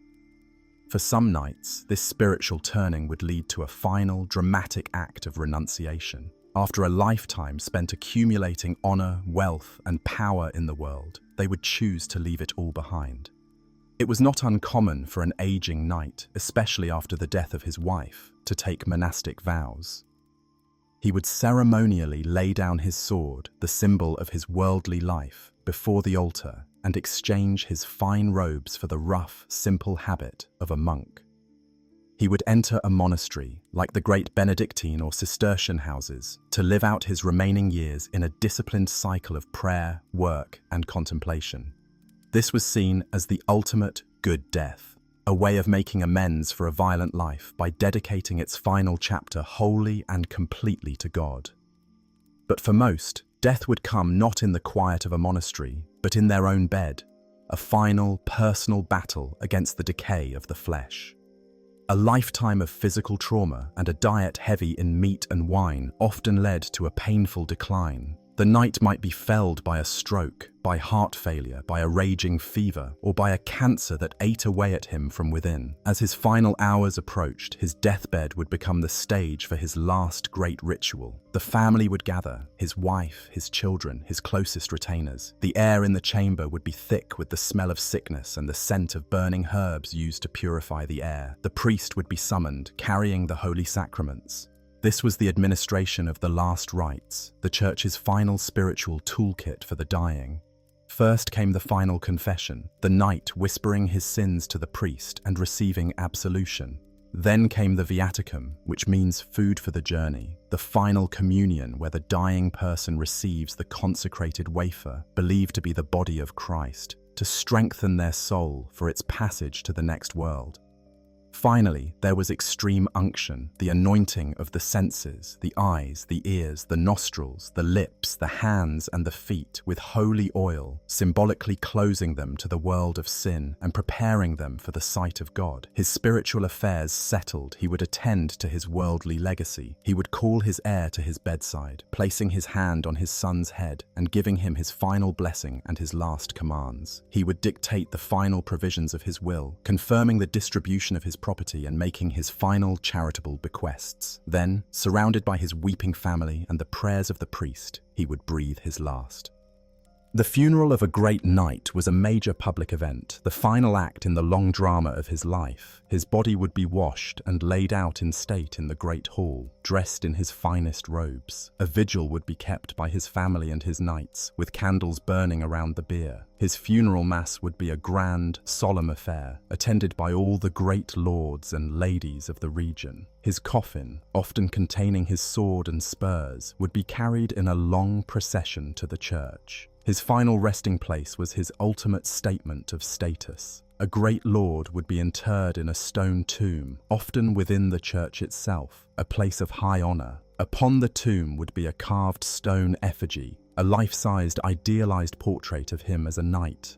For some knights, this spiritual turning would lead to a final, dramatic act of renunciation. After a lifetime spent accumulating honor, wealth, and power in the world, they would choose to leave it all behind. It was not uncommon for an aging knight, especially after the death of his wife, to take monastic vows. He would ceremonially lay down his sword, the symbol of his worldly life, before the altar and exchange his fine robes for the rough, simple habit of a monk. He would enter a monastery, like the great Benedictine or Cistercian houses, to live out his remaining years in a disciplined cycle of prayer, work, and contemplation. This was seen as the ultimate good death, a way of making amends for a violent life by dedicating its final chapter wholly and completely to God. But for most, death would come not in the quiet of a monastery, but in their own bed, a final, personal battle against the decay of the flesh. A lifetime of physical trauma and a diet heavy in meat and wine often led to a painful decline, The knight might be felled by a stroke, by heart failure, by a raging fever, or by a cancer that ate away at him from within. As his final hours approached, his deathbed would become the stage for his last great ritual. The family would gather, his wife, his children, his closest retainers. The air in the chamber would be thick with the smell of sickness and the scent of burning herbs used to purify the air. The priest would be summoned, carrying the holy sacraments. This was the administration of the last rites, the Church's final spiritual toolkit for the dying. First came the final confession, the knight whispering his sins to the priest and receiving absolution. Then came the viaticum, which means food for the journey, the final communion where the dying person receives the consecrated wafer, believed to be the body of Christ, to strengthen their soul for its passage to the next world. Finally, there was extreme unction, the anointing of the senses, the eyes, the ears, the nostrils, the lips, the hands, and the feet with holy oil, symbolically closing them to the world of sin and preparing them for the sight of God. His spiritual affairs settled, he would attend to his worldly legacy. He would call his heir to his bedside, placing his hand on his son's head and giving him his final blessing and his last commands. He would dictate the final provisions of his will, confirming the distribution of his property and making his final charitable bequests. Then, surrounded by his weeping family and the prayers of the priest, he would breathe his last. The funeral of a great knight was a major public event, the final act in the long drama of his life. His body would be washed and laid out in state in the great hall, dressed in his finest robes. A vigil would be kept by his family and his knights, with candles burning around the bier. His funeral mass would be a grand, solemn affair, attended by all the great lords and ladies of the region. His coffin, often containing his sword and spurs, would be carried in a long procession to the church. His final resting place was his ultimate statement of status. A great lord would be interred in a stone tomb, often within the church itself, a place of high honor. Upon the tomb would be a carved stone effigy, a life-sized, idealized portrait of him as a knight.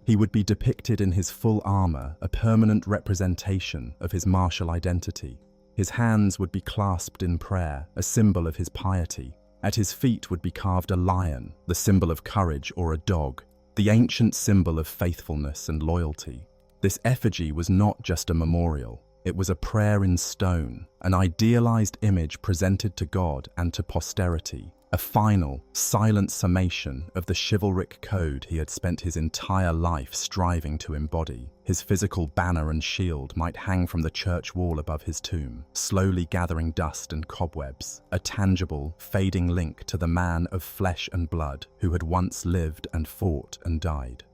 He would be depicted in his full armor, a permanent representation of his martial identity. His hands would be clasped in prayer, a symbol of his piety. At his feet would be carved a lion, the symbol of courage, or a dog, the ancient symbol of faithfulness and loyalty. This effigy was not just a memorial, it was a prayer in stone, an idealized image presented to God and to posterity, a final, silent summation of the chivalric code he had spent his entire life striving to embody. His physical banner and shield might hang from the church wall above his tomb, slowly gathering dust and cobwebs, a tangible, fading link to the man of flesh and blood who had once lived and fought and died.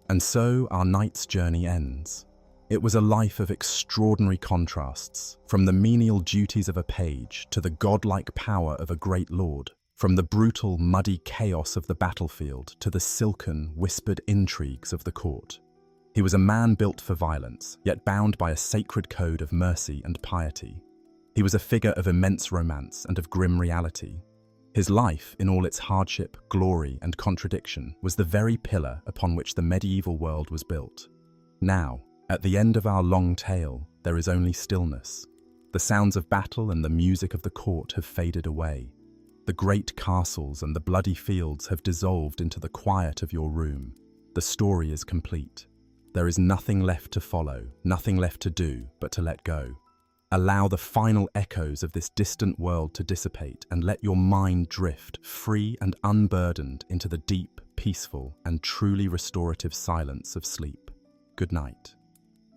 And so our knight's journey ends. It was a life of extraordinary contrasts, from the menial duties of a page to the godlike power of a great lord, from the brutal, muddy chaos of the battlefield to the silken, whispered intrigues of the court. He was a man built for violence, yet bound by a sacred code of mercy and piety. He was a figure of immense romance and of grim reality. His life, in all its hardship, glory, and contradiction, was the very pillar upon which the medieval world was built. Now, at the end of our long tale, there is only stillness. The sounds of battle and the music of the court have faded away. The great castles and the bloody fields have dissolved into the quiet of your room. The story is complete. There is nothing left to follow, nothing left to do but to let go. Allow the final echoes of this distant world to dissipate and let your mind drift, free and unburdened, into the deep, peaceful, and truly restorative silence of sleep. Good night.